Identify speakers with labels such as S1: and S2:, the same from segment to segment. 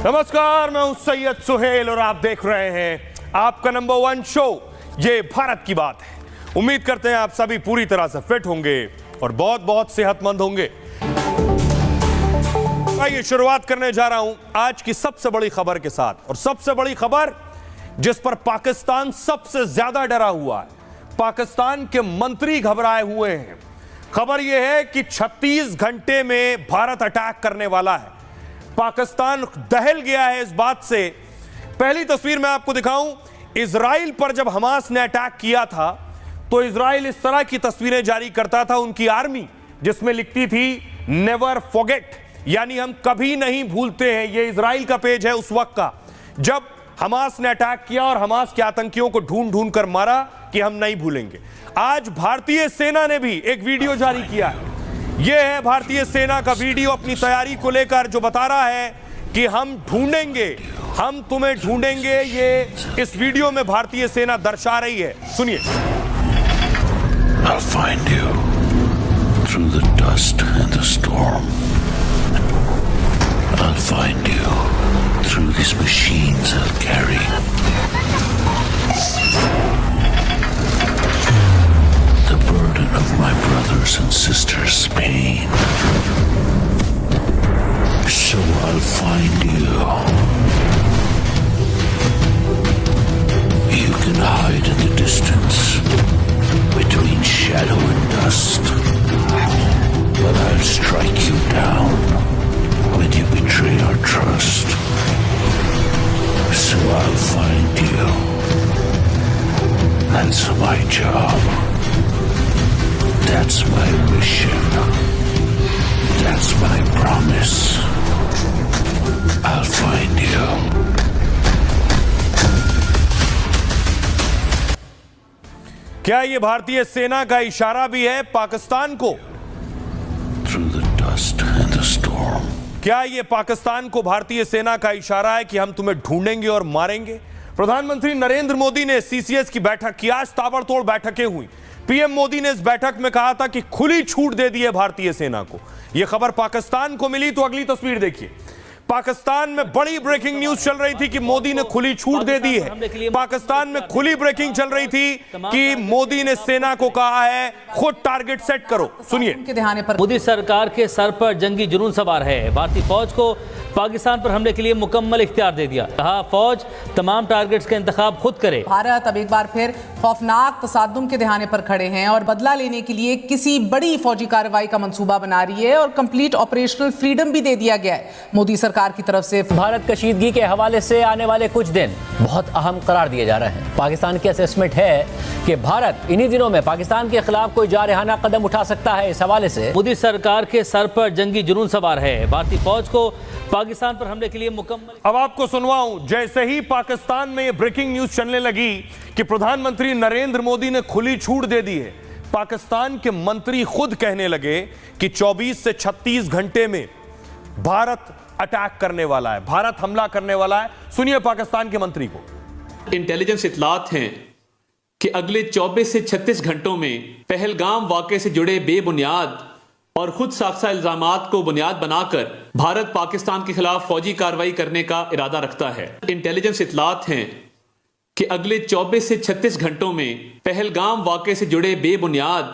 S1: नमस्कार, मैं हूं सैयद सुहेल और आप देख रहे हैं आपका नंबर 1 शो ये भारत की बात है। उम्मीद करते हैं आप सभी पूरी तरह से फिट होंगे और बहुत बहुत सेहतमंद होंगे। आइए शुरुआत करने जा रहा हूं आज की सबसे बड़ी खबर के साथ, और सबसे बड़ी खबर जिस पर पाकिस्तान सबसे ज्यादा डरा हुआ है। पाकिस्तान के मंत्री घबराए हुए हैं। खबर यह है कि 36 घंटे में भारत अटैक करने वाला है। पाकिस्तान दहल गया है इस बात से। पहली तस्वीर मैं आपको दिखाऊं, इजराइल पर जब हमास ने अटैक किया था तो इजराइल इस तरह की तस्वीरें जारी करता था, उनकी आर्मी, जिसमें लिखती थी नेवर फॉरगेट, यानी हम कभी नहीं भूलते हैं। यह इजराइल का पेज है उस वक्त का जब हमास ने अटैक किया और हमास के आतंकियों को ढूंढ ढूंढ कर मारा कि हम नहीं भूलेंगे। आज भारतीय सेना ने भी एक वीडियो जारी किया है। यह है भारतीय सेना का वीडियो अपनी तैयारी को लेकर, जो बता रहा है कि हम ढूंढेंगे, हम तुम्हें ढूंढेंगे। ये इस वीडियो में भारतीय सेना दर्शा रही है, सुनिए।
S2: I'll find you through the dust and the storm. I'll find you through these machines I'll carry. The burden of my brothers and sisters' pain. So I'll find you. You can hide in the distance between shadow and dust, but I'll strike you down when you betray our trust. So I'll find you. That's my job. That's my mission. That's my promise. I'll find you.
S1: क्या यह भारतीय सेना का इशारा भी है पाकिस्तान को?
S2: Through the dust and the storm.
S1: क्या यह पाकिस्तान को भारतीय सेना का इशारा है कि हम तुम्हें ढूंढेंगे और मारेंगे? प्रधानमंत्री नरेंद्र मोदी ने सीसीएस की बैठक की। आज ताबड़तोड़ बैठकें हुई। पीएम मोदी ने इस बैठक में कहा था कि खुली छूट दे दी है भारतीय सेना को। यह खबर पाकिस्तान को मिली तो अगली तस्वीर देखिए। पाकिस्तान में बड़ी ब्रेकिंग न्यूज चल रही थी कि मोदी ने खुली छूट दे दी है। पाकिस्तान में खुली ब्रेकिंग चल रही थी कि मोदी ने सेना को कहा है खुद टारगेट सेट करो। सुनिए।
S3: मोदी सरकार के सर पर जंगी जुनून सवार है। भारतीय फौज को पाकिस्तान पर हमले के लिए मुकम्मल इख्तियार दे दिया। कहा फौज तमाम टारगेट्स का इंतखाब खुद करे।
S4: भारत अब एक बार फिर खौफनाक तसादुम के दहाने पर खड़े हैं और बदला लेने के लिए किसी बड़ी फौजी कार्रवाई का मंसूबा बना रही है और कंप्लीट ऑपरेशनल फ्रीडम भी दे दिया गया है मोदी सरकार की तरफ से।
S5: भारत कशीदगी के हवाले से आने वाले कुछ दिन बहुत अहम करार दिए जा रहे हैं। पाकिस्तान की असेसमेंट है कि भारत इन्हीं दिनों में पाकिस्तान के खिलाफ कोई जारहाना कदम उठा सकता है। इस हवाले से
S3: मोदी सरकार के सर पर जंगी जुनून सवार है। भारतीय फौज को पाकिस्तान पर हमले के लिए मुकम्मल।
S1: अब आपको सुनवाऊं, जैसे ही पाकिस्तान में ये ब्रेकिंग न्यूज चलने लगी कि प्रधानमंत्री नरेंद्र मोदी ने खुली छूट दे दी है, पाकिस्तान के मंत्री खुद कहने लगे कि 24 से 36 घंटे में भारत अटैक करने वाला है, भारत हमला करने वाला है। सुनिए पाकिस्तान के मंत्री को।
S6: इंटेलिजेंस इत्तलात हैं कि अगले 24 से 36 घंटों में पहलगाम वाक़े से जुड़े बेबुनियाद और खुद साख्ता इल्जामात को बुनियाद बनाकर भारत पाकिस्तान के खिलाफ फौजी कार्रवाई करने का इरादा रखता है। इंटेलिजेंस इत्तलात हैं कि अगले 24 से 36 घंटों में पहलगाम वाक़े से जुड़े बेबुनियाद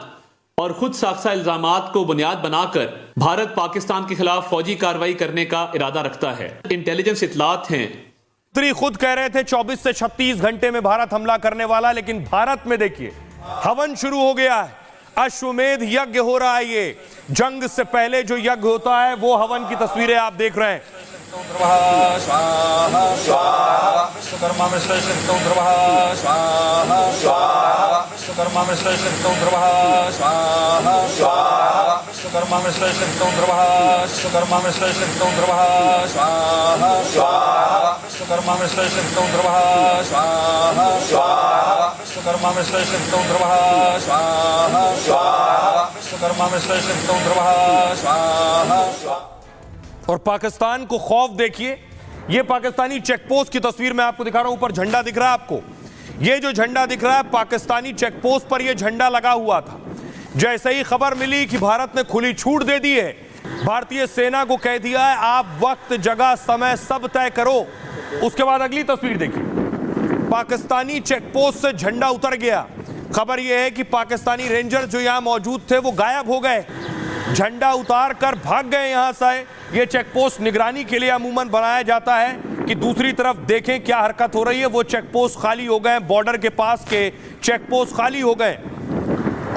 S6: और खुद साख्ता इल्जामात को बुनियाद बनाकर भारत पाकिस्तान के खिलाफ फौजी कार्रवाई करने का इरादा रखता है। इंटेलिजेंस इत्तलात हैं।
S1: मंत्री खुद कह रहे थे 24 से 36 घंटे में भारत हमला करने वाला, लेकिन भारत में देखिए हवन शुरू हो गया है। अश्वमेध यज्ञ हो रहा है। ये जंग से पहले जो यज्ञ होता है वो हवन की तस्वीरें आप देख रहे हैं।
S7: विश्वकर्मा में श्रेष्ठ विश्वकर्मा में श्रेष्ठ विश्वकर्मा विश्वकर्मा में श्रेष्ठ विश्वकर्मा विश्वकर्मा में श्रेष्ठ विश्वकर्मा विश्वकर्मा में श्रेष्ठ विश्वकर्मा विश्वकर्मा में श्रेष्ठ विश्वकर्मा विश्वकर्मा में श्रेष्ठ विश्वकर्मा।
S1: और पाकिस्तान को खौफ देखिए। ये पाकिस्तानी चेकपोस्ट की तस्वीर मैं आपको दिखा रहा हूं। ऊपर झंडा दिख रहा है आपको। ये जो झंडा दिख रहा है पाकिस्तानी चेकपोस्ट पर, ये झंडा लगा हुआ था। जैसे ही खबर मिली कि भारत ने खुली छूट दे दी है, भारतीय सेना को कह दिया है आप वक्त, जगह, समय सब तय करो। उसके बाद अगली तस्वीर देखिए, पाकिस्तानी चेकपोस्ट से झंडा उतर गया। खबर यह है कि पाकिस्तानी रेंजर जो यहां मौजूद थे वो गायब हो गए, झंडा उतार कर भाग गए यहां से। ये चेकपोस्ट निगरानी के लिए अमूमन बनाया जाता है कि दूसरी तरफ देखें क्या हरकत हो रही है। वो चेकपोस्ट खाली हो गए, बॉर्डर के पास के चेकपोस्ट खाली हो गए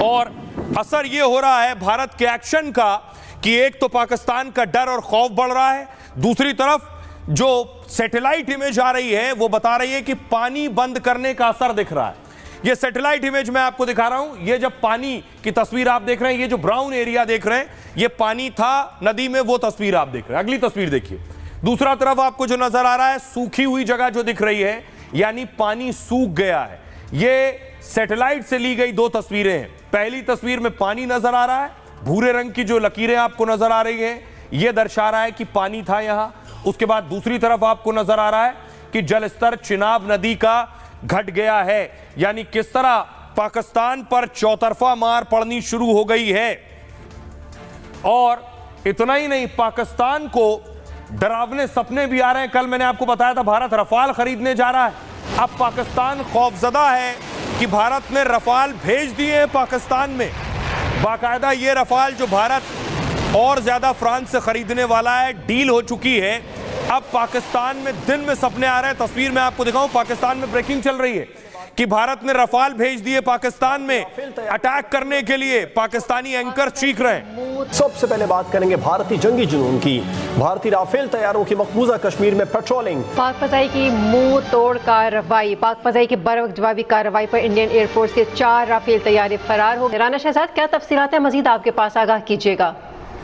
S1: और असर ये हो रहा है भारत के एक्शन का कि एक तो पाकिस्तान का डर और खौफ बढ़ रहा है, दूसरी तरफ जो सैटेलाइट इमेज आ रही है वो बता रही है कि पानी बंद करने का असर दिख रहा है। ये सैटेलाइट इमेज मैं आपको दिखा रहा हूं, ये जब पानी की तस्वीर आप देख रहे हैं, ये जो ब्राउन एरिया देख रहे हैं ये पानी था नदी में, वो तस्वीर आप देख रहे हैं। अगली तस्वीर देखिए, दूसरा तरफ आपको जो नजर आ रहा है सूखी हुई जगह जो दिख रही है, यानी पानी सूख गया है। ये सैटेलाइट से ली गई दो तस्वीरें हैं। पहली तस्वीर में पानी नजर आ रहा है, भूरे रंग की जो लकीरें आपको नजर आ रही हैं यह दर्शा रहा है कि पानी था यहां। उसके बाद दूसरी तरफ आपको नजर आ रहा है कि जलस्तर चिनाब नदी का घट गया है, यानी किस तरह पाकिस्तान पर चौतरफा मार पड़नी शुरू हो गई है। और इतना ही नहीं, पाकिस्तान को डरावने सपने भी आ रहे हैं। कल मैंने आपको बताया था भारत रफाल खरीदने जा रहा है, अब पाकिस्तान खौफजदा है कि भारत ने रफाल भेज दिए हैं पाकिस्तान में। बाकायदा ये रफाल जो भारत और ज्यादा फ्रांस से खरीदने वाला है, डील हो चुकी है। अब पाकिस्तान में दिन में सपने आ रहे हैं। तस्वीर में आपको दिखाऊं, पाकिस्तान में ब्रेकिंग चल रही है कि भारत ने रफाल भेज दिए पाकिस्तान में अटैक करने के लिए। पाकिस्तानी एंकर चीख रहे हैं।
S8: सबसे पहले बात करेंगे भारतीय जंगी जुनून की। भारतीय राफेल तैयारों की मकबूजा कश्मीर में पेट्रोलिंग।
S9: पाक फजाई की मुंह तोड़ कार्रवाई। पाक फजाई की बरवक्त जवाबी कार्रवाई पर इंडियन एयरफोर्स के 4 राफेल तैयारे फरार हो गए। राना शहजाद, क्या तफसीलात है मजीद आपके पास, आगाह कीजिएगा।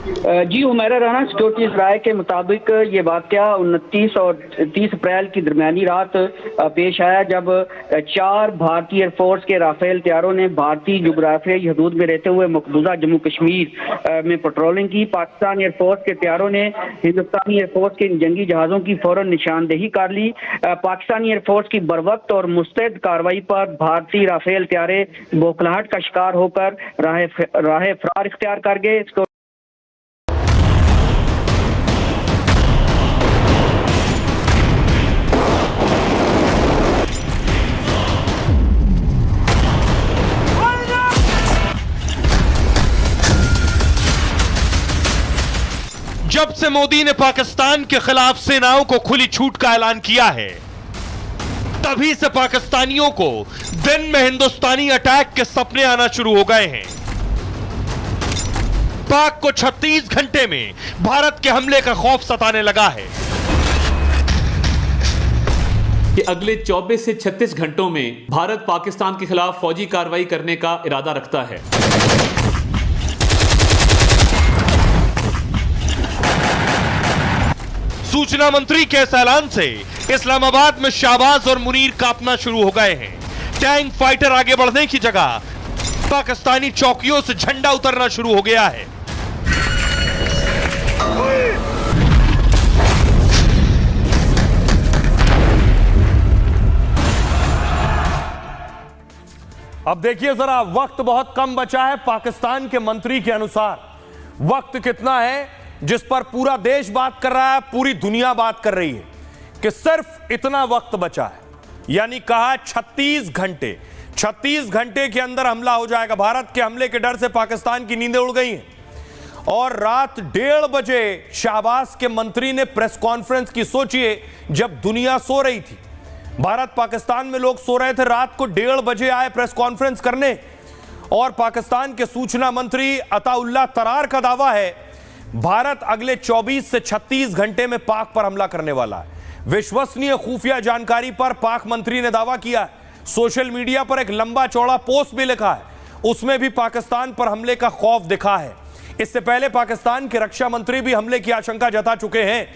S10: जी, हुमैरा राना, सिक्योरिटी राय के मुताबिक ये वाकया 29 और 30 अप्रैल की दरमियानी रात पेश आया, जब 4 भारतीय एयरफोर्स के राफेल तैयारों ने भारतीय जुग्राफियाई हदूद में रहते हुए मकबूजा जम्मू कश्मीर में पेट्रोलिंग की। पाकिस्तान एयरफोर्स के तैयारों ने हिंदुस्तानी एयरफोर्स के इन जंगी जहाज़ों की फौरन निशानदेही कर ली। पाकिस्तानी एयरफोर्स की बरवक्त और मुस्तैद कार्रवाई पर भारतीय राफेल तैयारे बौखलाहट का शिकार होकर राह फरार इख्तियार कर गए।
S1: जब से मोदी ने पाकिस्तान के खिलाफ सेनाओं को खुली छूट का ऐलान किया है, तभी से पाकिस्तानियों को दिन में हिंदुस्तानी अटैक के सपने आना शुरू हो गए हैं। पाक को 36 घंटे में भारत के हमले का खौफ सताने लगा है
S6: कि अगले 24 से 36 घंटों में भारत पाकिस्तान के खिलाफ फौजी कार्रवाई करने का इरादा रखता है।
S1: सूचना मंत्री के इस ऐलान से इस्लामाबाद में शाहबाज और मुनीर कांपना शुरू हो गए हैं। टैंक फाइटर आगे बढ़ने की जगह पाकिस्तानी चौकियों से झंडा उतरना शुरू हो गया है। अब देखिए जरा, वक्त बहुत कम बचा है। पाकिस्तान के मंत्री के अनुसार वक्त कितना है जिस पर पूरा देश बात कर रहा है, पूरी दुनिया बात कर रही है कि सिर्फ इतना वक्त बचा है, यानी कहा 36 घंटे। 36 घंटे के अंदर हमला हो जाएगा। भारत के हमले के डर से पाकिस्तान की नींदें उड़ गई हैं और रात 1:30 बजे शाहबाज के मंत्री ने प्रेस कॉन्फ्रेंस की। सोचिए, जब दुनिया सो रही थी, भारत पाकिस्तान में लोग सो रहे थे, रात को 1:30 बजे आए प्रेस कॉन्फ्रेंस करने। और पाकिस्तान के सूचना मंत्री अताउल्लाह तरार का दावा है भारत अगले 24 से 36 घंटे में पाक पर हमला करने वाला है। विश्वसनीय खुफिया जानकारी पर पाक मंत्री ने दावा किया है। सोशल मीडिया पर एक लंबा चौड़ा पोस्ट भी लिखा है, उसमें भी पाकिस्तान पर हमले का खौफ दिखा है। इससे पहले पाकिस्तान के रक्षा मंत्री भी हमले की आशंका जता चुके हैं।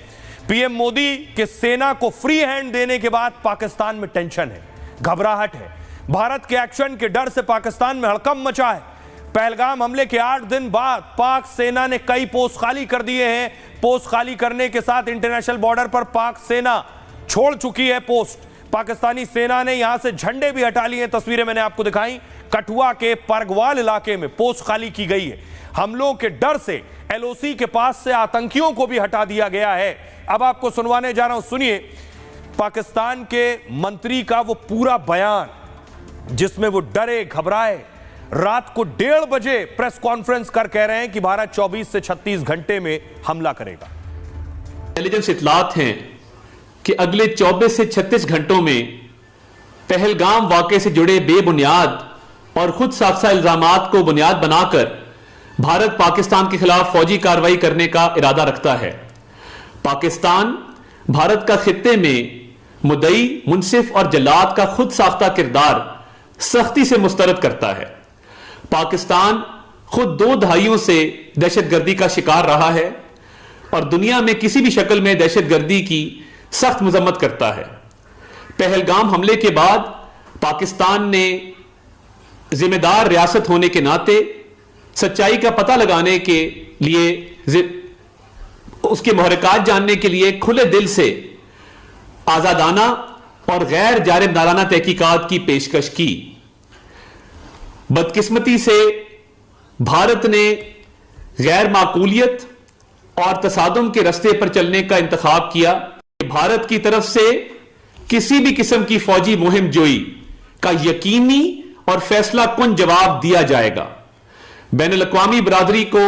S1: पीएम मोदी के सेना को फ्री हैंड देने के बाद पाकिस्तान में टेंशन है, घबराहट है। भारत के एक्शन के डर से पाकिस्तान में हड़कंप मचा है। पहलगाम हमले के 8 दिन बाद पाक सेना ने कई पोस्ट खाली कर दिए हैं। पोस्ट खाली करने के साथ इंटरनेशनल बॉर्डर पर पाक सेना छोड़ चुकी है पोस्ट। पाकिस्तानी सेना ने यहां से झंडे भी हटा लिए। तस्वीरें मैंने आपको दिखाई, कठुआ के परगवाल इलाके में पोस्ट खाली की गई है। हमलों के डर से LOC के पास से आतंकियों को भी हटा दिया गया है। अब आपको सुनवाने जा रहा हूं, सुनिए पाकिस्तान के मंत्री का वो पूरा बयान जिसमें वो डरे घबराए रात को 1:30 बजे प्रेस कॉन्फ्रेंस कर कह रहे हैं कि भारत 24 से 36 घंटे में हमला करेगा।
S6: इंटेलिजेंस इतलात हैं कि अगले 24 से 36 घंटों में पहलगाम वाकये से जुड़े बेबुनियाद और खुद साख्ता इल्जामात को बुनियाद बनाकर भारत पाकिस्तान के खिलाफ फौजी कार्रवाई करने का इरादा रखता है। पाकिस्तान भारत का खित्ते में मुद्दई, मुंसिफ और जल्लाद का खुद साख्ता किरदार सख्ती से मुस्तरद करता है। पाकिस्तान खुद 2 दहाइयों से दहशतगर्दी का शिकार रहा है और दुनिया में किसी भी शक्ल में दहशतगर्दी की सख्त मजम्मत करता है। पहलगाम हमले के बाद पाकिस्तान ने जिम्मेदार रियासत होने के नाते सच्चाई का पता लगाने के लिए, उसके महरकात जानने के लिए खुले दिल से आजादाना और गैर जानिबदाराना तहकीकात की पेशकश की। बदकिस्मती से भारत ने गैर माकूलियत और तसादुम के रास्ते पर चलने का इंतखाब किया। भारत की तरफ से किसी भी किस्म की फौजी मुहिम जोई का यकीनी और फैसला कुन जवाब दिया जाएगा। बैनुल-अक़वामी बरादरी को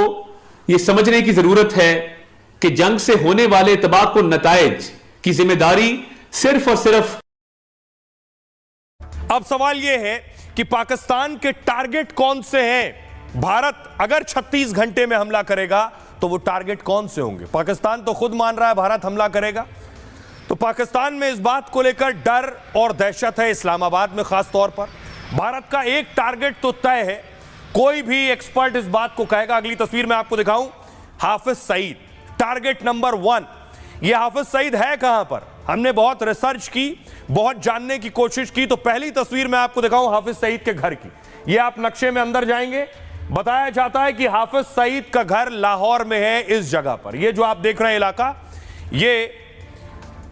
S6: यह समझने की जरूरत है कि जंग से होने वाले तबाहकुन नताइज की जिम्मेदारी सिर्फ और सिर्फ।
S1: अब सवाल यह है कि पाकिस्तान के टारगेट कौन से हैं? भारत अगर 36 घंटे में हमला करेगा तो वो टारगेट कौन से होंगे? पाकिस्तान तो खुद मान रहा है भारत हमला करेगा, तो पाकिस्तान में इस बात को लेकर डर और दहशत है। इस्लामाबाद में खास तौर पर भारत का एक टारगेट तो तय है, कोई भी एक्सपर्ट इस बात को कहेगा। अगली तस्वीर में आपको दिखाऊं, हाफिज सईद टारगेट नंबर 1। यह हाफिज सईद है कहां पर? हमने बहुत रिसर्च की, बहुत जानने की कोशिश की, तो पहली तस्वीर में आपको दिखाऊं हाफिज सईद के घर की। यह आप नक्शे में अंदर जाएंगे, बताया जाता है कि हाफिज सईद का घर लाहौर में है। इस जगह पर यह जो आप देख रहे हैं इलाका, यह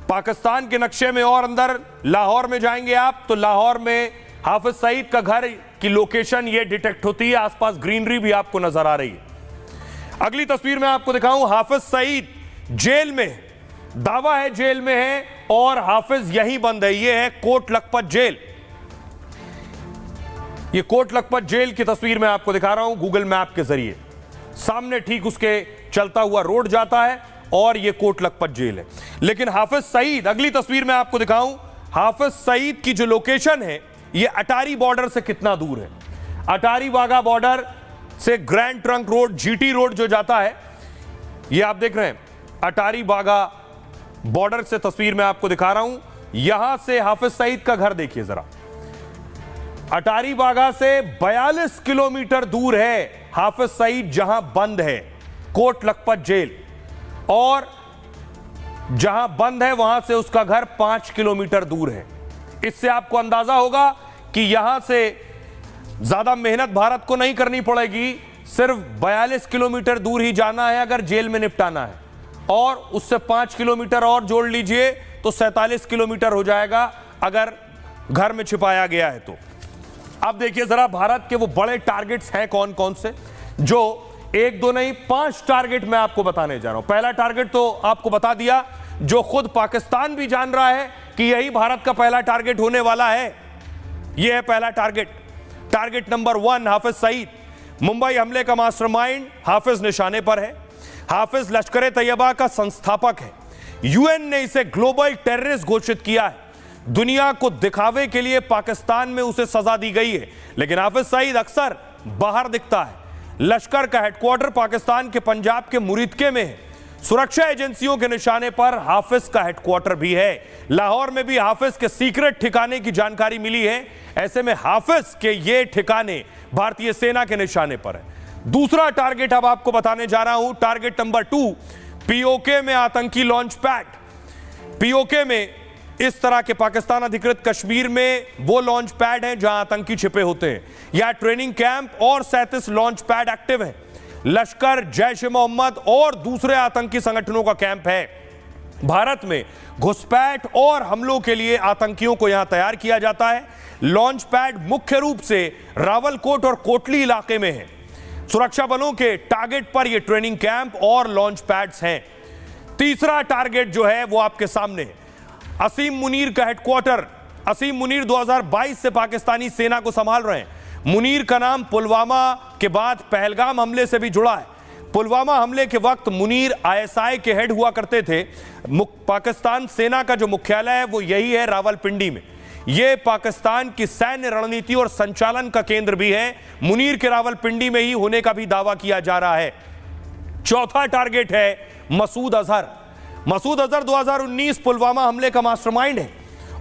S1: पाकिस्तान के नक्शे में और अंदर लाहौर में जाएंगे आप तो लाहौर में हाफिज सईद का घर की लोकेशन ये डिटेक्ट होती है। आसपास ग्रीनरी भी आपको नजर आ रही है। अगली तस्वीर में आपको दिखाऊं, हाफिज सईद जेल में, दावा है जेल में है और हाफिज यहीं बंद है। ये है कोट लखपत जेल। ये कोट लखपत जेल की तस्वीर मैं आपको दिखा रहा हूं गूगल मैप के जरिए। सामने ठीक उसके चलता हुआ रोड जाता है और ये कोट लखपत जेल है। लेकिन हाफिज सईद, अगली तस्वीर में आपको दिखाऊं, हाफिज सईद की जो लोकेशन है ये अटारी बॉर्डर से कितना दूर है। अटारी वाघा बॉर्डर से grand trunk road, GT road जो जाता है, ये आप देख रहे हैं अटारी वाघा बॉर्डर से तस्वीर में आपको दिखा रहा हूं। यहां से हाफिज सईद का घर देखिए जरा, अटारी वाघा से 42 किलोमीटर दूर है हाफिज सईद जहां बंद है कोट लखपत जेल, और जहां बंद है वहां से उसका घर 5 किलोमीटर दूर है। इससे आपको अंदाजा होगा कि यहां से ज्यादा मेहनत भारत को नहीं करनी पड़ेगी, सिर्फ 42 किलोमीटर दूर ही जाना है अगर जेल में निपटाना है, और उससे 5 किलोमीटर और जोड़ लीजिए तो 47 किलोमीटर हो जाएगा अगर घर में छिपाया गया है तो। अब देखिए जरा भारत के वो बड़े टारगेट्स हैं कौन कौन से, जो 1-2 नहीं 5 टारगेट मैं आपको बताने जा रहा हूं। पहला टारगेट तो आपको बता दिया, जो खुद पाकिस्तान भी जान रहा है कि यही भारत का पहला टारगेट होने वाला है। यह है पहला target. Target number 1 Hafiz Saeed. Mumbai हमले का मास्टरमाइंड हाफिज निशाने पर है। हाफिज लश्कर तैयबा का संस्थापक है। UN ने इसे ग्लोबल टेररिस्ट घोषित किया है। दुनिया को दिखावे के लिए पाकिस्तान में उसे सजा दी गई है, लेकिन हाफिज सईद अक्सर बाहर दिखता है। लश्कर का हेडक्वार्टर पाकिस्तान के पंजाब के मुरीदके में है। सुरक्षा एजेंसियों के निशाने पर हाफिज का हेडक्वार्टर भी है। लाहौर में भी हाफिज के सीक्रेट ठिकाने की जानकारी मिली है। ऐसे में हाफिज के ये ठिकाने भारतीय सेना के निशाने पर है। दूसरा टारगेट अब आपको बताने जा रहा हूं, टारगेट नंबर 2, POK में आतंकी लॉन्च पैड। POK में इस तरह के पाकिस्तान अधिकृत कश्मीर में वो लॉन्च पैड हैं जहां आतंकी छिपे होते हैं। यहां ट्रेनिंग कैंप और 37 लॉन्च पैड एक्टिव हैं। लश्कर, जैश ए मोहम्मद और दूसरे आतंकी संगठनों का कैंप है। भारत में घुसपैठ और हमलों के लिए आतंकियों को यहां तैयार किया जाता है। लॉन्च पैड मुख्य रूप से रावलकोट और कोटली इलाके में है। सुरक्षा बलों के टारगेट पर ये ट्रेनिंग कैंप और लॉन्च पैड्स हैं। तीसरा टारगेट जो है वो आपके सामने है, असीम मुनीर का हेडक्वार्टर। असीम मुनीर 2022 से पाकिस्तानी सेना को संभाल रहे हैं। मुनीर का नाम पुलवामा के बाद पहलगाम हमले से भी जुड़ा है। पुलवामा हमले के वक्त मुनीर आईएसआई के हेड हुआ करते थे। पाकिस्तान सेना का जो मुख्यालय है वो यही है, रावलपिंडी में। यह पाकिस्तान की सैन्य रणनीति और संचालन का केंद्र भी है। मुनीर के रावलपिंडी में ही होने का भी दावा किया जा रहा है। चौथा टारगेट है मसूद अजहर। मसूद अजहर 2019 पुलवामा हमले का मास्टरमाइंड है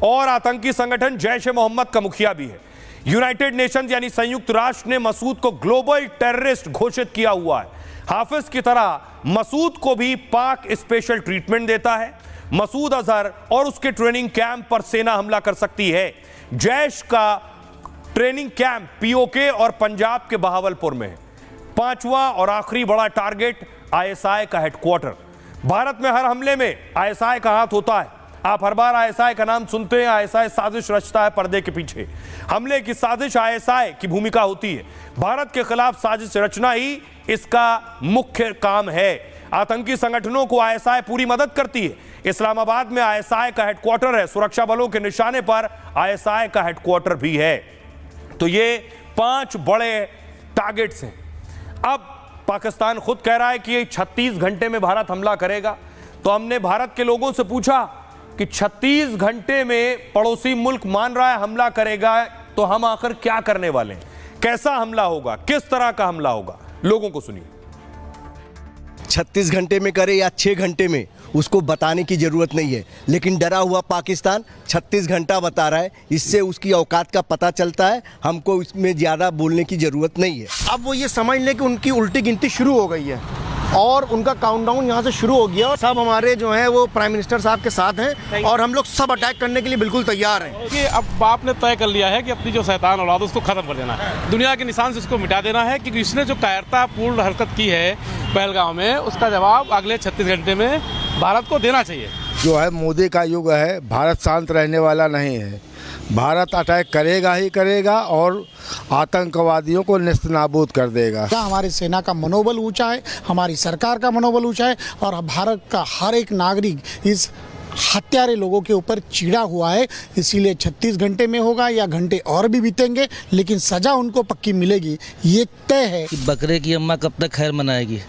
S1: और आतंकी संगठन जैश ए मोहम्मद का मुखिया भी है। यूनाइटेड नेशंस यानी संयुक्त राष्ट्र ने मसूद को ग्लोबल टेररिस्ट घोषित किया हुआ है। हाफिज की तरह मसूद को भी पाक स्पेशल ट्रीटमेंट देता है। मसूद अजहर और उसके ट्रेनिंग कैंप पर सेना हमला कर सकती है। जैश का ट्रेनिंग कैंप पीओके और पंजाब के बहावलपुर में है। पांचवा और आखिरी बड़ा टारगेट आईएसआई का हेडक्वार्टर। भारत में हर हमले में आईएसआई का हाथ होता है। आप हर बार आईएसआई का नाम सुनते हैं। आईएसआई साजिश रचता है पर्दे के पीछे। हमले की साजिश आईएसआई की भूमिका होती है। भारत के खिलाफ साजिश रचना ही इसका मुख्य काम है। आतंकी संगठनों को आईएसआई पूरी मदद करती है। इस्लामाबाद में आईएसआई का हेडक्वार्टर है। सुरक्षा बलों के निशाने पर आईएसआई का हेडक्वार्टर भी है। तो ये 5 बड़े टारगेट्स हैं। अब पाकिस्तान खुद कह रहा है कि ये 36 घंटे में भारत हमला करेगा। तो हमने भारत के लोगों से पूछा कि 36 घंटे में पड़ोसी मुल्क मान रहा है हमला करेगा, तो हम आखिर क्या करने वाले हैं? कैसा हमला होगा? किस तरह का हमला होगा? लोगों को सुनिए।
S11: 36 घंटे में करे या 6 घंटे में, उसको बताने की ज़रूरत नहीं है। लेकिन डरा हुआ पाकिस्तान 36 घंटा बता रहा है। इससे उसकी औकात का पता चलता है। हमको इसमें ज़्यादा बोलने की ज़रूरत नहीं है।
S12: अब वो ये समझ लें कि उनकी उल्टी गिनती शुरू हो गई है और उनका काउंटडाउन यहाँ से शुरू हो गया। और सब हमारे जो हैं वो प्राइम मिनिस्टर साहब के साथ हैं और हम लोग सब अटैक करने के लिए बिल्कुल तैयार हैं।
S7: कि अब आपने तय कर लिया है कि अपनी जो शैतान औलाद उसको खत्म कर देना है, दुनिया के निशान से उसको मिटा देना है, क्योंकि इसने जो कायरतापूर्ण हरकत की है पहलगाम में, उसका जवाब अगले 36 घंटे में भारत को देना चाहिए।
S13: जो है मोदी का युग है, भारत शांत रहने वाला नहीं है। भारत अटैक करेगा ही करेगा और आतंकवादियों को नेस्तनाबूद कर देगा।
S12: हमारी सेना का मनोबल ऊंचा है, हमारी सरकार का मनोबल ऊंचा है और भारत का हर एक नागरिक इस हत्यारे लोगों के ऊपर चिढ़ा हुआ है। इसीलिए 36 घंटे में होगा या घंटे और भी बीतेंगे, लेकिन सजा उनको पक्की मिलेगी, ये तय है।
S14: बकरे की अम्मा कब तक खैर मनाएगी?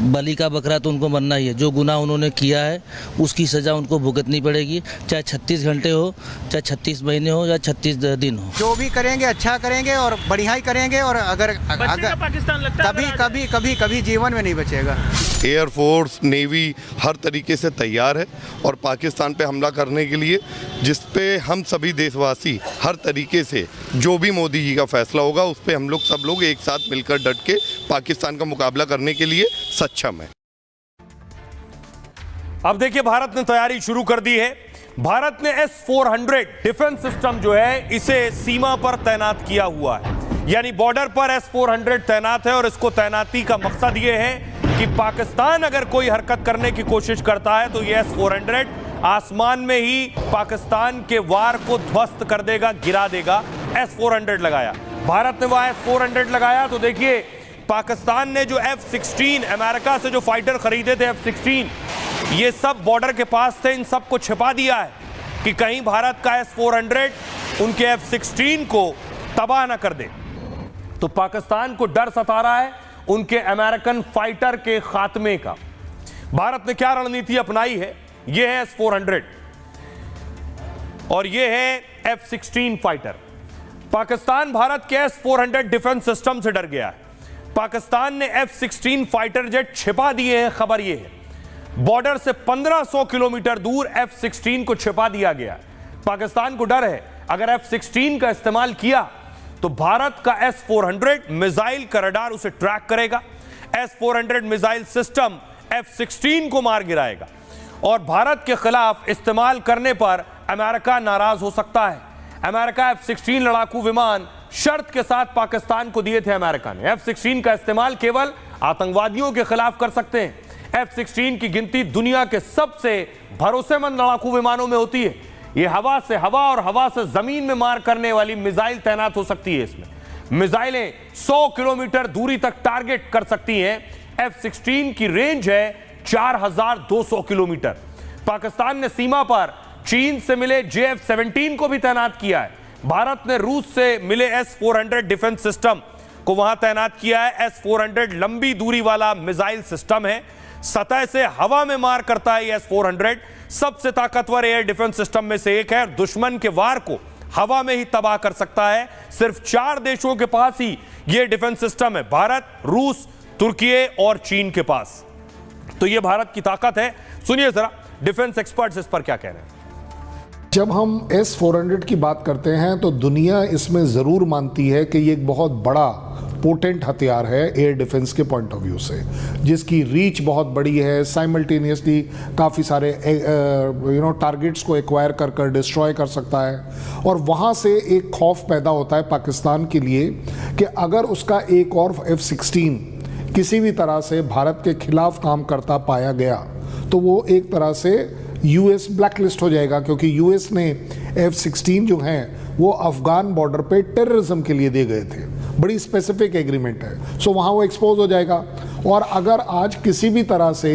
S14: बलि का बकरा तो उनको बनना ही है। जो गुनाह उन्होंने किया है उसकी सज़ा उनको भुगतनी पड़ेगी, चाहे 36 घंटे हो, चाहे 36 महीने हो या 36 दिन हो।
S12: जो भी करेंगे अच्छा करेंगे और बढ़िया ही करेंगे। और अगर
S7: पाकिस्तान लगता
S12: कभी कभी जीवन में नहीं बचेगा।
S13: एयरफोर्स, नेवी हर तरीके से तैयार है और पाकिस्तान पे हमला करने के लिए, जिस पे हम सभी देशवासी हर तरीके से, जो भी मोदी जी का फैसला होगा उस पे हम लोग सब लोग एक साथ मिलकर डट के पाकिस्तान का मुकाबला करने के लिए सक्षम है।
S1: अब देखिए, भारत ने तैयारी शुरू कर दी है। भारत ने S-400 डिफेंस सिस्टम जो है इसे सीमा पर तैनात किया हुआ है, यानी बॉर्डर पर S-400 तैनात है। और इसको तैनाती का मकसद यह है कि पाकिस्तान अगर कोई हरकत करने की कोशिश करता है तो ये S-400 आसमान में ही पाकिस्तान के वार को ध्वस्त कर देगा, गिरा देगा। S-400 लगाया भारत ने, वह S-400 लगाया। तो देखिए, पाकिस्तान ने जो F-16 अमेरिका से जो फाइटर खरीदे थे F-16, ये सब बॉर्डर के पास थे। इन सब को छिपा दिया है कि कहीं भारत का S-400 उनके F-16 को तबाह ना कर दे। तो पाकिस्तान को डर सता रहा है उनके अमेरिकन फाइटर के खात्मे का। भारत ने क्या रणनीति अपनाई है? यह है S-400 और यह है F-16 फाइटर। पाकिस्तान भारत के S-400 डिफेंस सिस्टम से डर गया है। पाकिस्तान ने F-16 फाइटर जेट छिपा दिए हैं। खबर यह है, बॉर्डर से 1500 किलोमीटर दूर F-16 को छिपा दिया गया। पाकिस्तान को डर है अगर F-16 का इस्तेमाल किया तो भारत का S-400 मिसाइल का रडार उसे ट्रैक करेगा। S-400 मिसाइल सिस्टम F-16 को मार गिराएगा और भारत के खिलाफ इस्तेमाल करने पर अमेरिका नाराज हो सकता है। अमेरिका F-16 लड़ाकू विमान शर्त के साथ पाकिस्तान को दिए थे। अमेरिका ने F-16 का इस्तेमाल केवल आतंकवादियों के खिलाफ कर सकते हैं। F-16 की गिनती दुनिया के सबसे भरोसेमंद लड़ाकू विमानों में होती है। ये हवा से हवा और हवा से जमीन में मार करने वाली मिसाइल तैनात हो सकती है इसमें। मिसाइलें 100 किलोमीटर दूरी तक टारगेट कर सकती हैं। F-16 की रेंज है 4200 किलोमीटर। पाकिस्तान ने सीमा पर चीन से मिले JF-17 को भी तैनात किया है। भारत ने रूस से मिले S-400 डिफेंस सिस्टम को वहां तैनात किया है। S-400 लंबी दूरी वाला मिसाइल सिस्टम है, सतह से हवा में मार करता है। ये S-400 सबसे ताकतवर एयर डिफेंस सिस्टम में से एक है। दुश्मन के वार को हवा में ही तबाह कर सकता है। सिर्फ 4 देशों के पास ही यह डिफेंस सिस्टम है, भारत, रूस, तुर्की और चीन के पास। तो यह भारत की ताकत है। सुनिए जरा डिफेंस एक्सपर्ट्स इस पर क्या कह रहे हैं।
S15: जब हम S-400 की बात करते हैं तो दुनिया इसमें ज़रूर मानती है कि ये एक बहुत बड़ा पोटेंट हथियार है एयर डिफेंस के पॉइंट ऑफ व्यू से, जिसकी रीच बहुत बड़ी है। साइमल्टेनियसली काफ़ी सारे टारगेट्स को एक्वायर कर डिस्ट्रॉय कर सकता है। और वहाँ से एक खौफ पैदा होता है पाकिस्तान के लिए कि अगर उसका एक और F-16 किसी भी तरह से भारत के खिलाफ काम करता पाया गया तो वो एक तरह से यूएस ब्लैकलिस्ट हो जाएगा, क्योंकि यूएस ने F-16 जो हैं वो अफगान बॉर्डर पे टेररिज्म के लिए दे गए थे। बड़ी स्पेसिफिक एग्रीमेंट है, सो वहाँ वो एक्सपोज हो जाएगा। और अगर आज किसी भी तरह से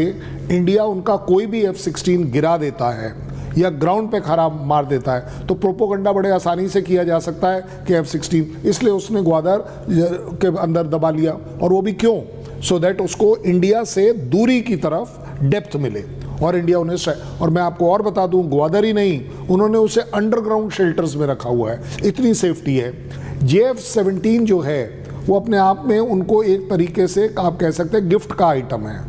S15: इंडिया उनका कोई भी F-16 गिरा देता है या ग्राउंड पे खराब मार देता है तो प्रोपोगंडा बड़े आसानी से किया जा सकता है कि F-16, इसलिए उसने ग्वादर के अंदर दबा लिया। और वो भी क्यों? सो दैट उसको इंडिया से दूरी की तरफ डेप्थ मिले और इंडिया उन्हें। और मैं आपको और बता दूं, ग्वादर ही नहीं, उन्होंने उसे अंडरग्राउंड शेल्टर्स में रखा हुआ है, इतनी सेफ्टी है। JF-17 जो है वो अपने आप में उनको एक तरीके से आप कह सकते हैं गिफ्ट का आइटम है।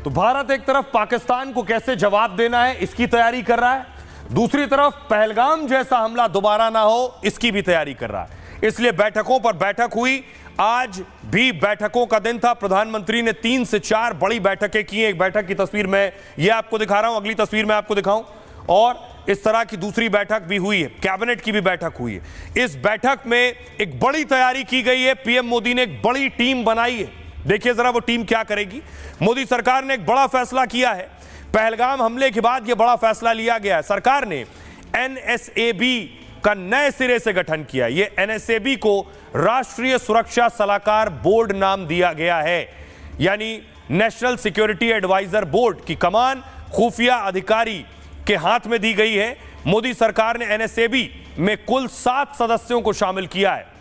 S1: तो भारत एक तरफ पाकिस्तान को कैसे जवाब देना है इसकी तैयारी कर रहा है, दूसरी तरफ पहलगाम जैसा हमला दोबारा ना हो इसकी भी तैयारी कर रहा है। इसलिए बैठकों पर बैठक हुई। आज भी बैठकों का दिन था। प्रधानमंत्री ने 3 से 4 बड़ी बैठकें की। एक बैठक की तस्वीर मैं ये आपको दिखा रहा हूं, अगली तस्वीर मैं आपको दिखाऊं। और इस तरह की दूसरी बैठक भी हुई है, कैबिनेट की भी बैठक हुई है। इस बैठक में एक बड़ी तैयारी की गई है। पीएम मोदी ने एक बड़ी टीम बनाई है। देखिए जरा वो टीम क्या करेगी। मोदी सरकार ने एक बड़ा फैसला किया है। पहलगाम हमले के बाद यह बड़ा फैसला लिया गया है। सरकार ने NSAB का नए सिरे से गठन किया। यह NSAB को राष्ट्रीय सुरक्षा सलाहकार बोर्ड नाम दिया गया है, यानी नेशनल सिक्योरिटी एडवाइजर बोर्ड की कमान खुफिया अधिकारी के हाथ में दी गई है। मोदी सरकार ने NSAB में कुल 7 सदस्यों को शामिल किया है।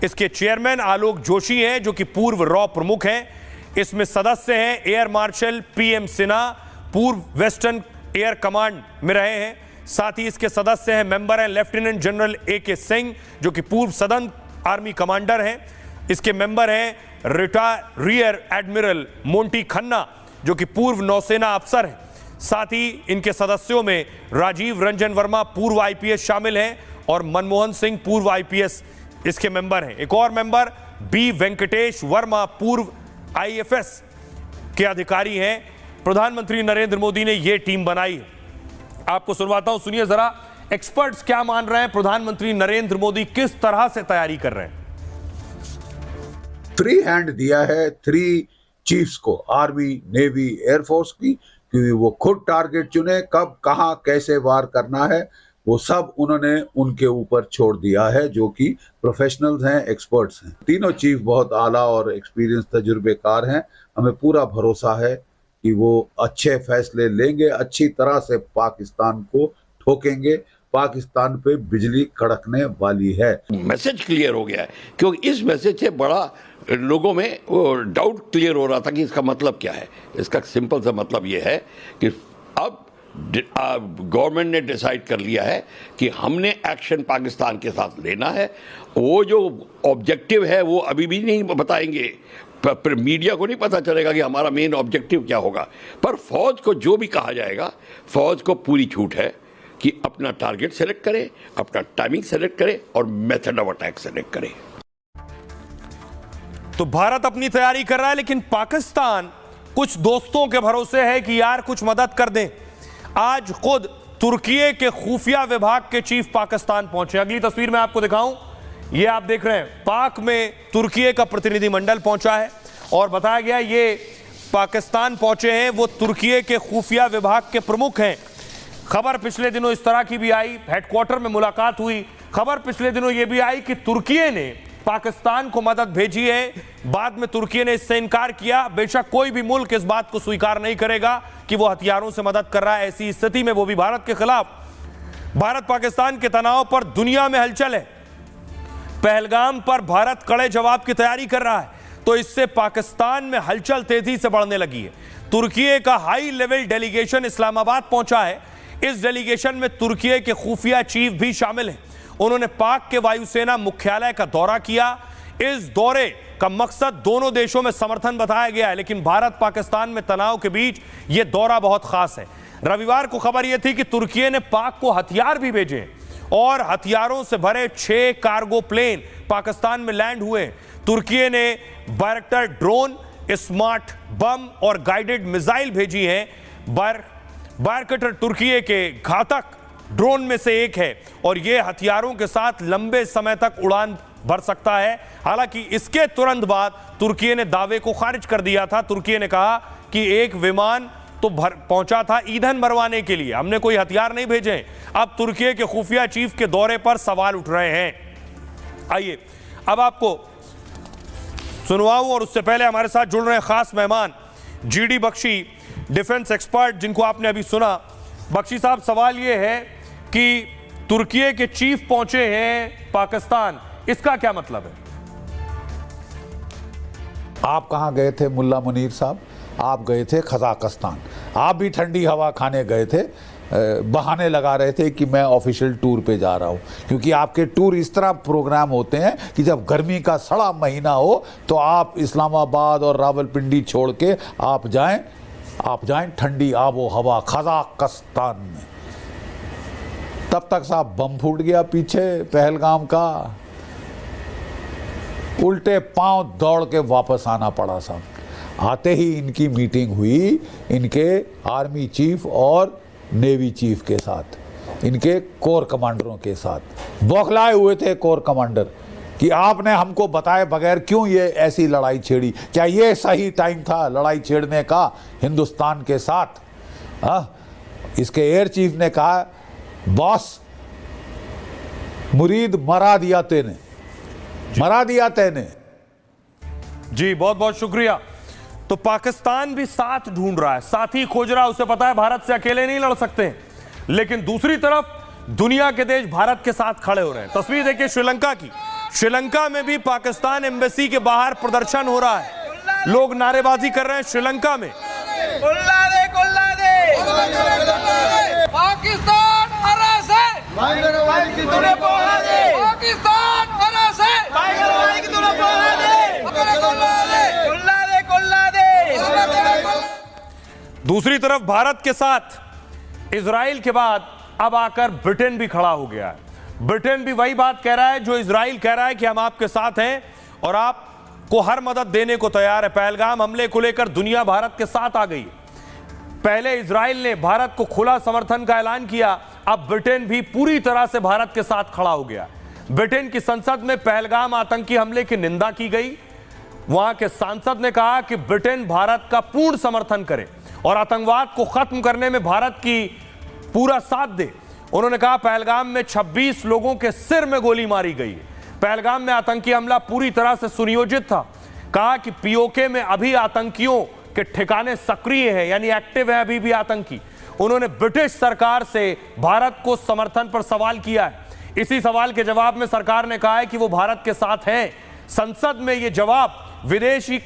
S1: इसके चेयरमैन आलोक जोशी हैं, जो कि पूर्व रॉ प्रमुख हैं। इसमें सदस्य हैं एयर मार्शल PM सिन्हा, पूर्व वेस्टर्न एयर कमांड में रहे हैं। साथ ही इसके सदस्य हैं, मेंबर हैं लेफ्टिनेंट जनरल AK सिंह, जो कि पूर्व सदर्न आर्मी कमांडर हैं। इसके मेंबर हैं रियर एडमिरल मोंटी खन्ना, जो कि पूर्व नौसेना अफसर हैं। साथ ही इनके सदस्यों में राजीव रंजन वर्मा पूर्व IPS शामिल हैं और मनमोहन सिंह पूर्व IPS इसके मेंबर हैं। एक और मेंबर B वेंकटेश वर्मा पूर्व IFS के अधिकारी हैं। प्रधानमंत्री नरेंद्र मोदी ने यह टीम बनाई है। आपको सुनवाता हूं, सुनिए जरा एक्सपर्ट्स क्या मान रहे हैं। प्रधानमंत्री नरेंद्र मोदी किस तरह से तैयारी कर रहे हैं।
S16: फ्री हैंड दिया है 3 चीफ्स को, आर्मी, नेवी, एयरफोर्स की, कि वो खुद टारगेट चुने, कब, कहां, कैसे वार करना है, वो सब उन्होंने उनके ऊपर छोड़ दिया है, जो कि प्रोफेशनल्स हैं, एक्सपर्ट्स हैं। तीनों चीफ बहुत आला और एक्सपीरियंस तजुर्बेकार हैं। हमें पूरा भरोसा है कि वो अच्छे फैसले लेंगे, अच्छी तरह से पाकिस्तान को ठोकेंगे। पाकिस्तान पे बिजली कड़कने वाली है।
S17: मैसेज क्लियर हो गया है, क्योंकि इस मैसेज से बड़ा लोगों में डाउट क्लियर हो रहा था कि इसका मतलब क्या है। इसका सिंपल सा मतलब ये है कि अब गवर्नमेंट ने डिसाइड कर लिया है कि हमने एक्शन पाकिस्तान के साथ लेना है। वो जो ऑब्जेक्टिव है वो अभी भी नहीं बताएंगे, पर मीडिया को नहीं पता चलेगा कि हमारा मेन ऑब्जेक्टिव क्या होगा। पर फौज को जो भी कहा जाएगा, फौज को पूरी छूट है कि अपना टारगेट सेलेक्ट करे, अपना टाइमिंग सेलेक्ट करे और मेथड ऑफ अटैक सेलेक्ट करे।
S1: तो भारत अपनी तैयारी कर रहा है, लेकिन पाकिस्तान कुछ दोस्तों के भरोसे है कि यार कुछ मदद कर दें। आज खुद तुर्की के खुफिया विभाग के चीफ पाकिस्तान पहुंचे। अगली तस्वीर मैं आपको दिखाऊं, ये आप देख रहे हैं, पाक में तुर्की का प्रतिनिधिमंडल पहुंचा है और बताया गया ये पाकिस्तान पहुंचे हैं, वो तुर्की के खुफिया विभाग के प्रमुख हैं। खबर पिछले दिनों इस तरह की भी आई, हेडक्वार्टर में मुलाकात हुई। खबर पिछले दिनों यह भी आई कि तुर्की ने पाकिस्तान को मदद भेजी है। बाद में तुर्की ने इससे इनकार किया। बेशक कोई भी मुल्क इस बात को स्वीकार नहीं करेगा कि वो हथियारों से मदद कर रहा है। ऐसी स्थिति में वो भी भारत के खिलाफ। भारत पाकिस्तान के तनाव पर दुनिया में हलचल है। पहलगाम पर भारत कड़े जवाब की तैयारी कर रहा है, तो इससे पाकिस्तान में हलचल तेजी से बढ़ने लगी है। तुर्की का हाई लेवल डेलीगेशन इस्लामाबाद पहुंचा है। इस डेलीगेशन में तुर्की के खुफिया चीफ भी शामिल हैं। उन्होंने पाक के वायुसेना मुख्यालय का दौरा किया। इस दौरे का मकसद दोनों देशों में समर्थन बताया गया है, लेकिन भारत पाकिस्तान में तनाव के बीच यह दौरा बहुत खास है। रविवार को खबर यह थी कि तुर्की ने पाक को हथियार भी भेजे और हथियारों से भरे 6 कार्गो प्लेन पाकिस्तान में लैंड हुए। तुर्की ने बायरक्टर ड्रोन, स्मार्ट बम और गाइडेड मिसाइल भेजी हैं। बायरक्टर तुर्की के घातक ड्रोन में से एक है और यह हथियारों के साथ लंबे समय तक उड़ान भर सकता है। हालांकि इसके तुरंत बाद तुर्की ने दावे को खारिज कर दिया था। तुर्की ने कहा कि एक विमान तो पहुंचा था ईंधन भरवाने के लिए, हमने कोई हथियार नहीं भेजे। अब तुर्की के खुफिया चीफ के दौरे पर सवाल उठ रहे हैं। आइए अब आपको सुनवाऊं और उससे पहले हमारे साथ जुड़ रहे हैं खास मेहमान जीडी बख्शी, डिफेंस एक्सपर्ट, जिनको आपने अभी सुना। बख्शी साहब, सवाल यह है कि तुर्की के चीफ पहुंचे हैं पाकिस्तान, इसका क्या मतलब है?
S18: आप कहां गए थे मुल्ला मुनीर साहब? आप गए थे कजाकिस्तान। आप भी ठंडी हवा खाने गए थे, बहाने लगा रहे थे कि मैं ऑफिशियल टूर पे जा रहा हूं, क्योंकि आपके टूर इस तरह प्रोग्राम होते हैं कि जब गर्मी का सड़ा महीना हो तो आप इस्लामाबाद और रावलपिंडी छोड़ के आप जाएं ठंडी आबो हवा कजाकिस्तान में। तब तक साहब बम फूट गया पीछे पहलगाम का, उल्टे पांव दौड़ के वापस आना पड़ा साहब। आते ही इनकी मीटिंग हुई इनके आर्मी चीफ और नेवी चीफ के साथ, इनके कोर कमांडरों के साथ। बौखलाए हुए थे कोर कमांडर कि आपने हमको बताए बगैर क्यों ये ऐसी लड़ाई छेड़ी, क्या ये सही टाइम था लड़ाई छेड़ने का हिंदुस्तान के साथ? इसके एयर चीफ ने कहा, बॉस मुरीद मरा दिया तेने, मरा दिया तेने।
S1: जी बहुत बहुत शुक्रिया। तो पाकिस्तान भी साथ ढूंढ रहा है, साथी खोज रहा है। उसे पता है भारत से अकेले नहीं लड़ सकते, लेकिन दूसरी तरफ दुनिया के देश भारत के साथ खड़े हो रहे हैं। तस्वीर देखिए श्रीलंका की। श्रीलंका में भी पाकिस्तान एम्बेसी के बाहर प्रदर्शन हो रहा है, लोग नारेबाजी कर रहे हैं श्रीलंका में।
S19: पाकिस्तान हरा से पाकिस्तान हरा से
S1: दूसरी तरफ भारत के साथ इजराइल के बाद अब आकर ब्रिटेन भी खड़ा हो गया है। ब्रिटेन भी वही बात कह रहा है जो इजराइल कह रहा है कि हम आपके साथ हैं और आपको हर मदद देने को तैयार है। पहलगाम हमले को लेकर दुनिया भारत के साथ आ गई। पहले इजराइल ने भारत को खुला समर्थन का ऐलान किया, अब ब्रिटेन भी पूरी तरह से भारत के साथ खड़ा हो गया। ब्रिटेन की संसद में पहलगाम आतंकी हमले की निंदा की गई। वहां के सांसद ने कहा कि ब्रिटेन भारत का पूर्ण समर्थन करे और आतंकवाद को खत्म करने में भारत की पूरा साथ दे। उन्होंने कहा पहलगाम में 26 लोगों के सिर में गोली मारी गई। पहलगाम में आतंकी हमला पूरी तरह से सुनियोजित था। कहा कि पीओके में अभी आतंकियों के ठिकाने सक्रिय हैं, यानी एक्टिव है अभी भी आतंकी। उन्होंने ब्रिटिश सरकार से भारत को समर्थन पर सवाल किया है। इसी सवाल के जवाब में सरकार ने कहा है कि वो भारत के साथ हैं। संसद में यह जवाब विदेशी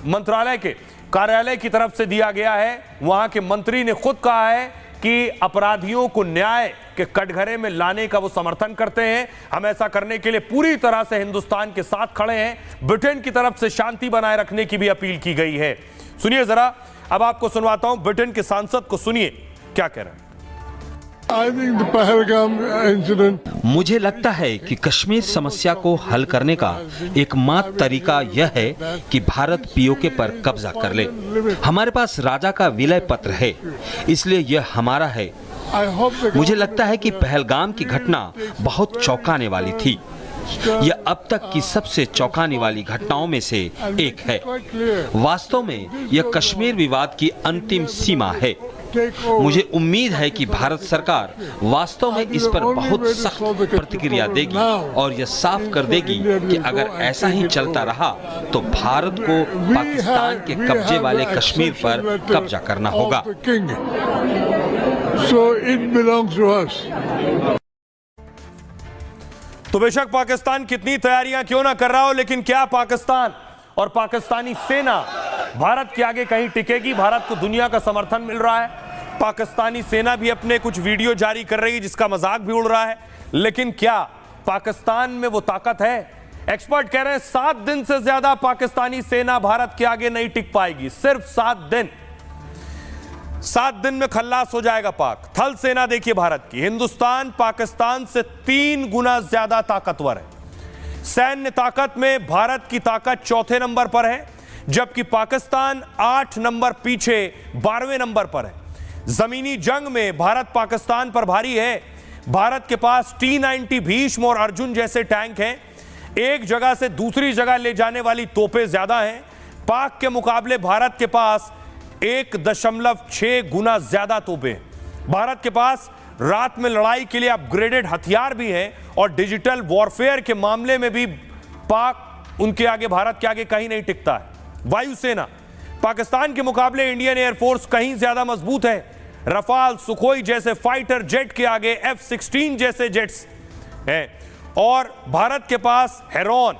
S1: मंत्रालय के कार्यालय की तरफ से दिया गया है। वहां के मंत्री ने खुद कहा है कि अपराधियों को न्याय के कटघरे में लाने का वो समर्थन करते हैं। हम ऐसा करने के लिए पूरी तरह से हिंदुस्तान के साथ खड़े हैं। ब्रिटेन की तरफ से शांति बनाए रखने की भी अपील की गई है। सुनिए जरा, अब आपको सुनवाता हूं ब्रिटेन के सांसद को, सुनिए क्या कह रहे हैं।
S20: मुझे लगता है कि कश्मीर समस्या को हल करने का एकमात्र तरीका यह है कि भारत पीओके पर कब्जा कर ले। हमारे पास राजा का विलय पत्र है, इसलिए यह हमारा है। मुझे लगता है कि पहलगाम की घटना बहुत चौंकाने वाली थी। यह अब तक की सबसे चौंकाने वाली घटनाओं में से एक है। वास्तव में यह कश्मीर विवाद की अंतिम सीमा है। मुझे उम्मीद है कि भारत सरकार वास्तव में इस पर बहुत सख्त प्रतिक्रिया देगी और यह साफ कर देगी कि अगर ऐसा ही चलता रहा तो भारत को पाकिस्तान के कब्जे वाले कश्मीर पर कब्जा करना होगा।
S1: तो बेशक पाकिस्तान कितनी तैयारियां क्यों ना कर रहा हो, लेकिन क्या पाकिस्तान और पाकिस्तानी सेना भारत के आगे कहीं टिकेगी? भारत को दुनिया का समर्थन मिल रहा है, पाकिस्तानी सेना भी अपने कुछ वीडियो जारी कर रही है जिसका मजाक भी उड़ रहा है, लेकिन क्या पाकिस्तान में वो ताकत है? एक्सपर्ट कह रहे हैं 7 दिन से ज्यादा पाकिस्तानी सेना भारत के आगे नहीं टिक पाएगी। सिर्फ 7 दिन, 7 दिन में खल्लास हो जाएगा पाक। थल सेना देखिए भारत की, हिंदुस्तान पाकिस्तान से 3 गुना ज्यादा ताकतवर है। सैन्य ताकत में भारत की ताकत 4थे नंबर पर है, जबकि पाकिस्तान 8 नंबर पीछे 12वें नंबर पर है। जमीनी जंग में भारत पाकिस्तान पर भारी है। भारत के पास T-90 भीष्म और अर्जुन जैसे टैंक हैं, एक जगह से दूसरी जगह ले जाने वाली तोपें ज्यादा हैं। पाक के मुकाबले भारत के पास 1.6 गुना ज्यादा तोपें। भारत के पास रात में लड़ाई के लिए अपग्रेडेड हथियार भी हैं और डिजिटल वॉरफेयर के मामले में भी पाक उनके आगे, भारत के आगे कहीं नहीं टिकता है। वायुसेना पाकिस्तान के मुकाबले इंडियन एयरफोर्स कहीं ज्यादा मजबूत है। रफाल, सुखोई जैसे फाइटर जेट के आगे F-16 जैसे जेट्स हैं और भारत के पास हेरॉन,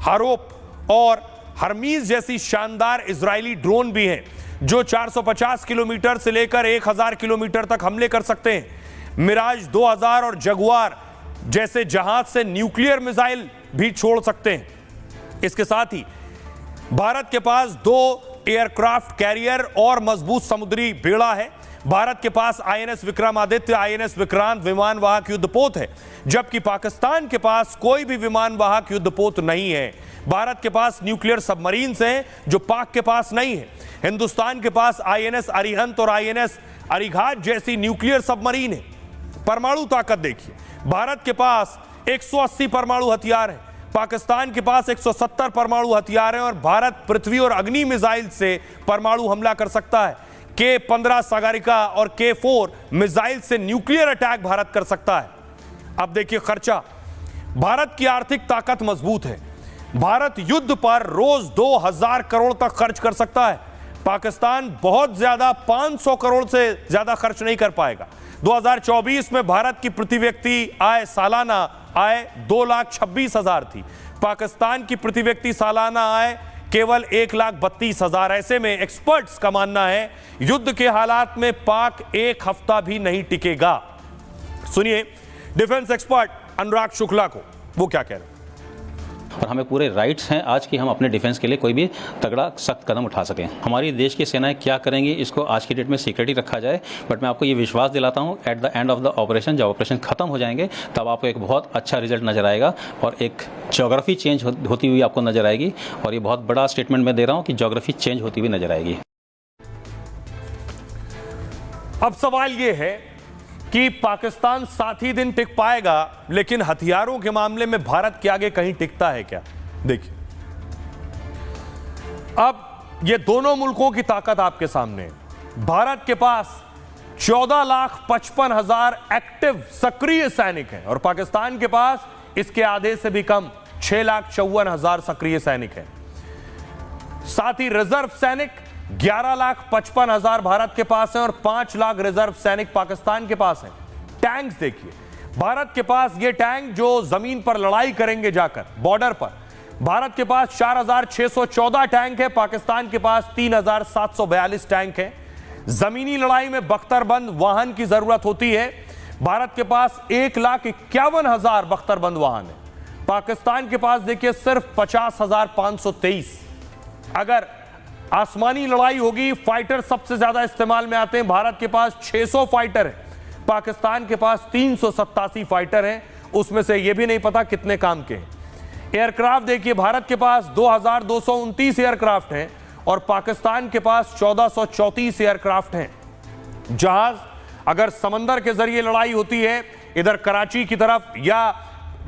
S1: हारोप और हरमीज जैसी शानदार इजरायली ड्रोन भी हैं जो 450 किलोमीटर से लेकर 1000 किलोमीटर तक हमले कर सकते हैं। मिराज 2000 और जगुआर जैसे जहाज से न्यूक्लियर मिसाइल भी छोड़ सकते हैं। इसके साथ ही भारत के पास 2 एयरक्राफ्ट कैरियर और मजबूत समुद्री बेड़ा है। भारत के पास INS विक्रमादित्य, INS विक्रांत विमान वाहक युद्धपोत है, जबकि पाकिस्तान के पास कोई भी विमान वाहक युद्धपोत नहीं है। भारत के पास न्यूक्लियर सबमरीन्स हैं जो पाक के पास नहीं है। हिंदुस्तान के पास INS अरिहंत और INS अरिघात जैसी न्यूक्लियर सबमरीन है। परमाणु ताकत देखिए, भारत के पास 180 परमाणु हथियार है, पाकिस्तान के पास 170 परमाणु हथियार हैं और भारत पृथ्वी और अग्नि मिसाइल से परमाणु हमला कर सकता है। K-15 सागरिका और K-4 मिसाइल से न्यूक्लियर अटैक भारत कर सकता है। अब देखिए खर्चा, भारत की आर्थिक ताकत मजबूत है। भारत युद्ध पर रोज 2000 करोड़ तक खर्च कर सकता है। पाकिस्तान बहुत ज्यादा 500 करोड़ से ज्यादा खर्च नहीं कर पाएगा। 2024 में भारत की प्रति व्यक्ति आय, सालाना आय 2,26,000 थी। पाकिस्तान की प्रति व्यक्ति सालाना आय केवल 1,32,000। ऐसे में एक्सपर्ट्स का मानना है युद्ध के हालात में पाक एक हफ्ता भी नहीं टिकेगा। सुनिए डिफेंस एक्सपर्ट अनुराग शुक्ला को, वो क्या कह रहे हैं।
S21: और हमें पूरे राइट्स हैं आज कि हम अपने डिफेंस के लिए कोई भी तगड़ा सख्त कदम उठा सकें। हमारी देश की सेनाएं क्या करेंगी इसको आज की डेट में सीक्रेट ही रखा जाए, बट मैं आपको ये विश्वास दिलाता हूँ at the end of the operation, जब ऑपरेशन खत्म हो जाएंगे तब आपको एक बहुत अच्छा रिजल्ट नजर आएगा और एक ज्योग्राफी चेंज होती हुई आपको नजर आएगी। और ये बहुत बड़ा स्टेटमेंट मैं दे रहा हूँ कि ज्योग्राफी चेंज होती हुई नजर आएगी।
S1: अब सवाल ये है कि पाकिस्तान 7 ही दिन टिक पाएगा, लेकिन हथियारों के मामले में भारत के आगे कहीं टिकता है क्या? देखिए, अब ये दोनों मुल्कों की ताकत आपके सामने है। भारत के पास 14,55,000 एक्टिव सक्रिय सैनिक हैं और पाकिस्तान के पास इसके आधे से भी कम 6,54,000 सक्रिय सैनिक हैं। साथ ही रिजर्व सैनिक 11,55,000 भारत के पास हैं और 5 लाख रिजर्व सैनिक पाकिस्तान के पास हैं। टैंक्स देखिए, भारत के पास ये टैंक जो जमीन पर लड़ाई करेंगे जाकर बॉर्डर पर, भारत के पास 4,614 टैंक है, पाकिस्तान के पास 3,742 टैंक है। जमीनी लड़ाई में बख्तरबंद वाहन की जरूरत होती है, भारत के पास 1,51,000 बख्तरबंद वाहन है। पाकिस्तान के पास देखिए सिर्फ 50,523। अगर आसमानी लड़ाई होगी, फाइटर सबसे ज्यादा इस्तेमाल में आते हैं, भारत के पास 600 फाइटर है, पाकिस्तान के पास 387 फाइटर हैं, उसमें से यह भी नहीं पता कितने काम के हैं। एयरक्राफ्ट देखिए, भारत के पास 2,229 एयरक्राफ्ट हैं और पाकिस्तान के पास 1,434 एयरक्राफ्ट हैं। जहाज, अगर समंदर के जरिए लड़ाई होती है इधर कराची की तरफ या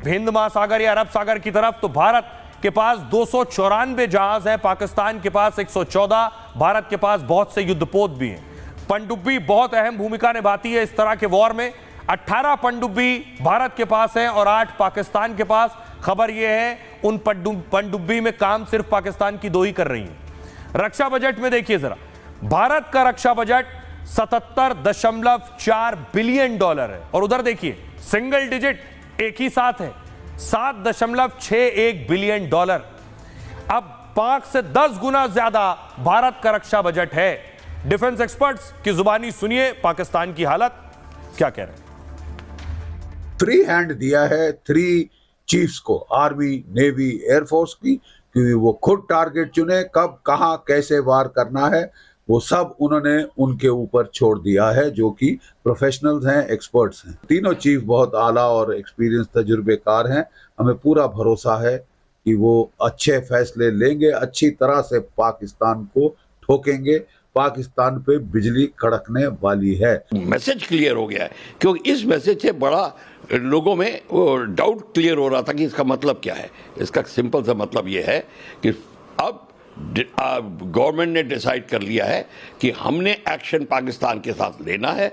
S1: हिंद महासागर या अरब सागर की तरफ, तो भारत के पास 294 जहाज हैं, पाकिस्तान के पास 114, भारत के पास बहुत से युद्धपोत भी हैं। पनडुब्बी बहुत अहम भूमिका निभाती है इस तरह के वॉर में। 18 पनडुब्बी भारत के पास है और 8 पाकिस्तान के पास। खबर यह है उन पनडुब्बी में काम सिर्फ पाकिस्तान की 2 ही कर रही हैं। रक्षा बजट में देखिए जरा, भारत का रक्षा बजट 77.4 बिलियन डॉलर है और उधर देखिए सिंगल डिजिट एक ही साथ है 7.61 बिलियन डॉलर। अब पाक से 10 गुना ज्यादा भारत का रक्षा बजट है। डिफेंस एक्सपर्ट्स की जुबानी सुनिए पाकिस्तान की हालत क्या कह रहे हैं।
S16: फ्री हैंड दिया है 3 चीफ्स को, आर्मी, नेवी, एयरफोर्स की, क्योंकि वो खुद टारगेट चुने, कब कहां कैसे वार करना है वो सब उन्होंने उनके ऊपर छोड़ दिया है, जो कि प्रोफेशनल्स हैं, एक्सपर्ट्स हैं। तीनों चीफ बहुत आला और एक्सपीरियंस तजुर्बेकार हैं। हमें पूरा भरोसा है कि वो अच्छे फैसले लेंगे, अच्छी तरह से पाकिस्तान को ठोकेंगे। पाकिस्तान पे बिजली कड़कने वाली है।
S17: मैसेज क्लियर हो गया है, क्योंकि इस मैसेज से बड़ा लोगों में वो डाउट क्लियर हो रहा था कि इसका मतलब क्या है। इसका सिंपल सा मतलब ये है कि अब गवर्नमेंट ने डिसाइड कर लिया है कि हमने एक्शन पाकिस्तान के साथ लेना है।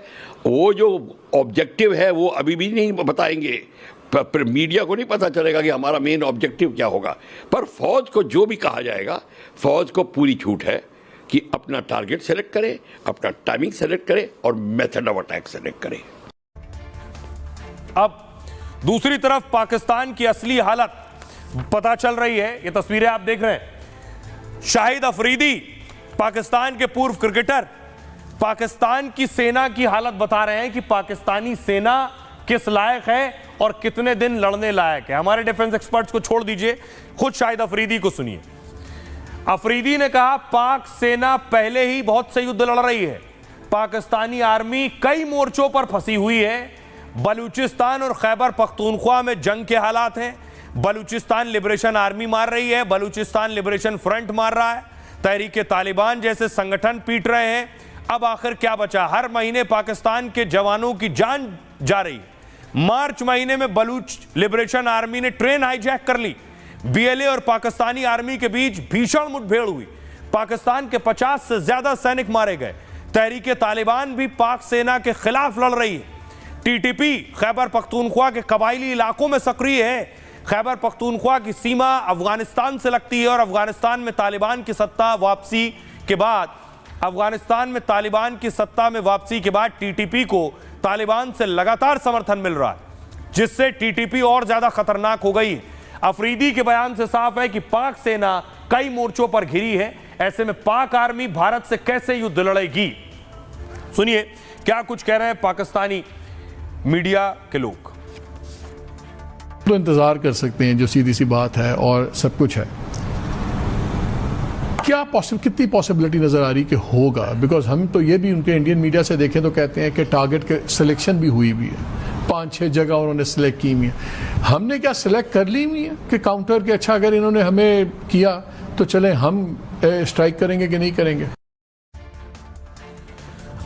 S17: वो जो ऑब्जेक्टिव है वो अभी भी नहीं बताएंगे, पर मीडिया को नहीं पता चलेगा कि हमारा मेन ऑब्जेक्टिव क्या होगा। पर फौज को जो भी कहा जाएगा, फौज को पूरी छूट है कि अपना टारगेट सेलेक्ट करे, अपना टाइमिंग सेलेक्ट करे और मेथड ऑफ अटैक सेलेक्ट करे।
S1: अब दूसरी तरफ पाकिस्तान की असली हालत पता चल रही है। ये तस्वीरें आप देख रहे हैं। शाहिद अफरीदी, पाकिस्तान के पूर्व क्रिकेटर, पाकिस्तान की सेना की हालत बता रहे हैं कि पाकिस्तानी सेना किस लायक है और कितने दिन लड़ने लायक है। हमारे डिफेंस एक्सपर्ट्स को छोड़ दीजिए, खुद शाहिद अफरीदी को सुनिए। अफरीदी ने कहा पाक सेना पहले ही बहुत से युद्ध लड़ रही है। पाकिस्तानी आर्मी कई मोर्चों पर फंसी हुई है। बलूचिस्तान और खैबर पख्तूनख्वा में जंग के हालात हैं। बलूचिस्तान लिबरेशन आर्मी मार रही है, बलूचिस्तान लिबरेशन फ्रंट मार रहा है, तहरीक तालिबान जैसे संगठन पीट रहे हैं। अब आखिर क्या बचा? हर महीने पाकिस्तान के जवानों की जान जा रही है। मार्च महीने में बलूच लिबरेशन आर्मी ने ट्रेन हाईजैक कर ली। बीएलए और पाकिस्तानी आर्मी के बीच भीषण मुठभेड़ हुई। पाकिस्तान के 50 से ज्यादा सैनिक मारे गए। तहरीक तालिबान भी पाक सेना के खिलाफ लड़ रही है। टीटीपी खैबर पख्तूनख्वा के कबायली इलाकों में सक्रिय है। खैबर पख्तूनख्वा की सीमा अफगानिस्तान से लगती है और अफगानिस्तान में तालिबान की सत्ता में वापसी के बाद टीटीपी को तालिबान से लगातार समर्थन मिल रहा है, जिससे टीटीपी और ज्यादा खतरनाक हो गई है। अफरीदी के बयान से साफ है कि पाक सेना कई मोर्चों पर घिरी है। ऐसे में पाक आर्मी भारत से कैसे युद्ध लड़ेगी? सुनिए क्या कुछ कह रहे हैं पाकिस्तानी मीडिया के लोग।
S2: तो इंतजार कर सकते हैं, जो सीधी सी बात है और सब कुछ है। कितनी पॉसिबिलिटी नजर आ रही कि होगा? बिकॉज हम तो ये भी उनके इंडियन मीडिया से देखें तो कहते हैं कि टारगेट के सिलेक्शन भी हुई हुई है, 5-6 जगह उन्होंने सिलेक्ट की हुई है। हमने क्या सिलेक्ट कर ली हुई है कि काउंटर के अच्छा अगर इन्होंने हमें किया तो चले हम स्ट्राइक करेंगे कि नहीं करेंगे।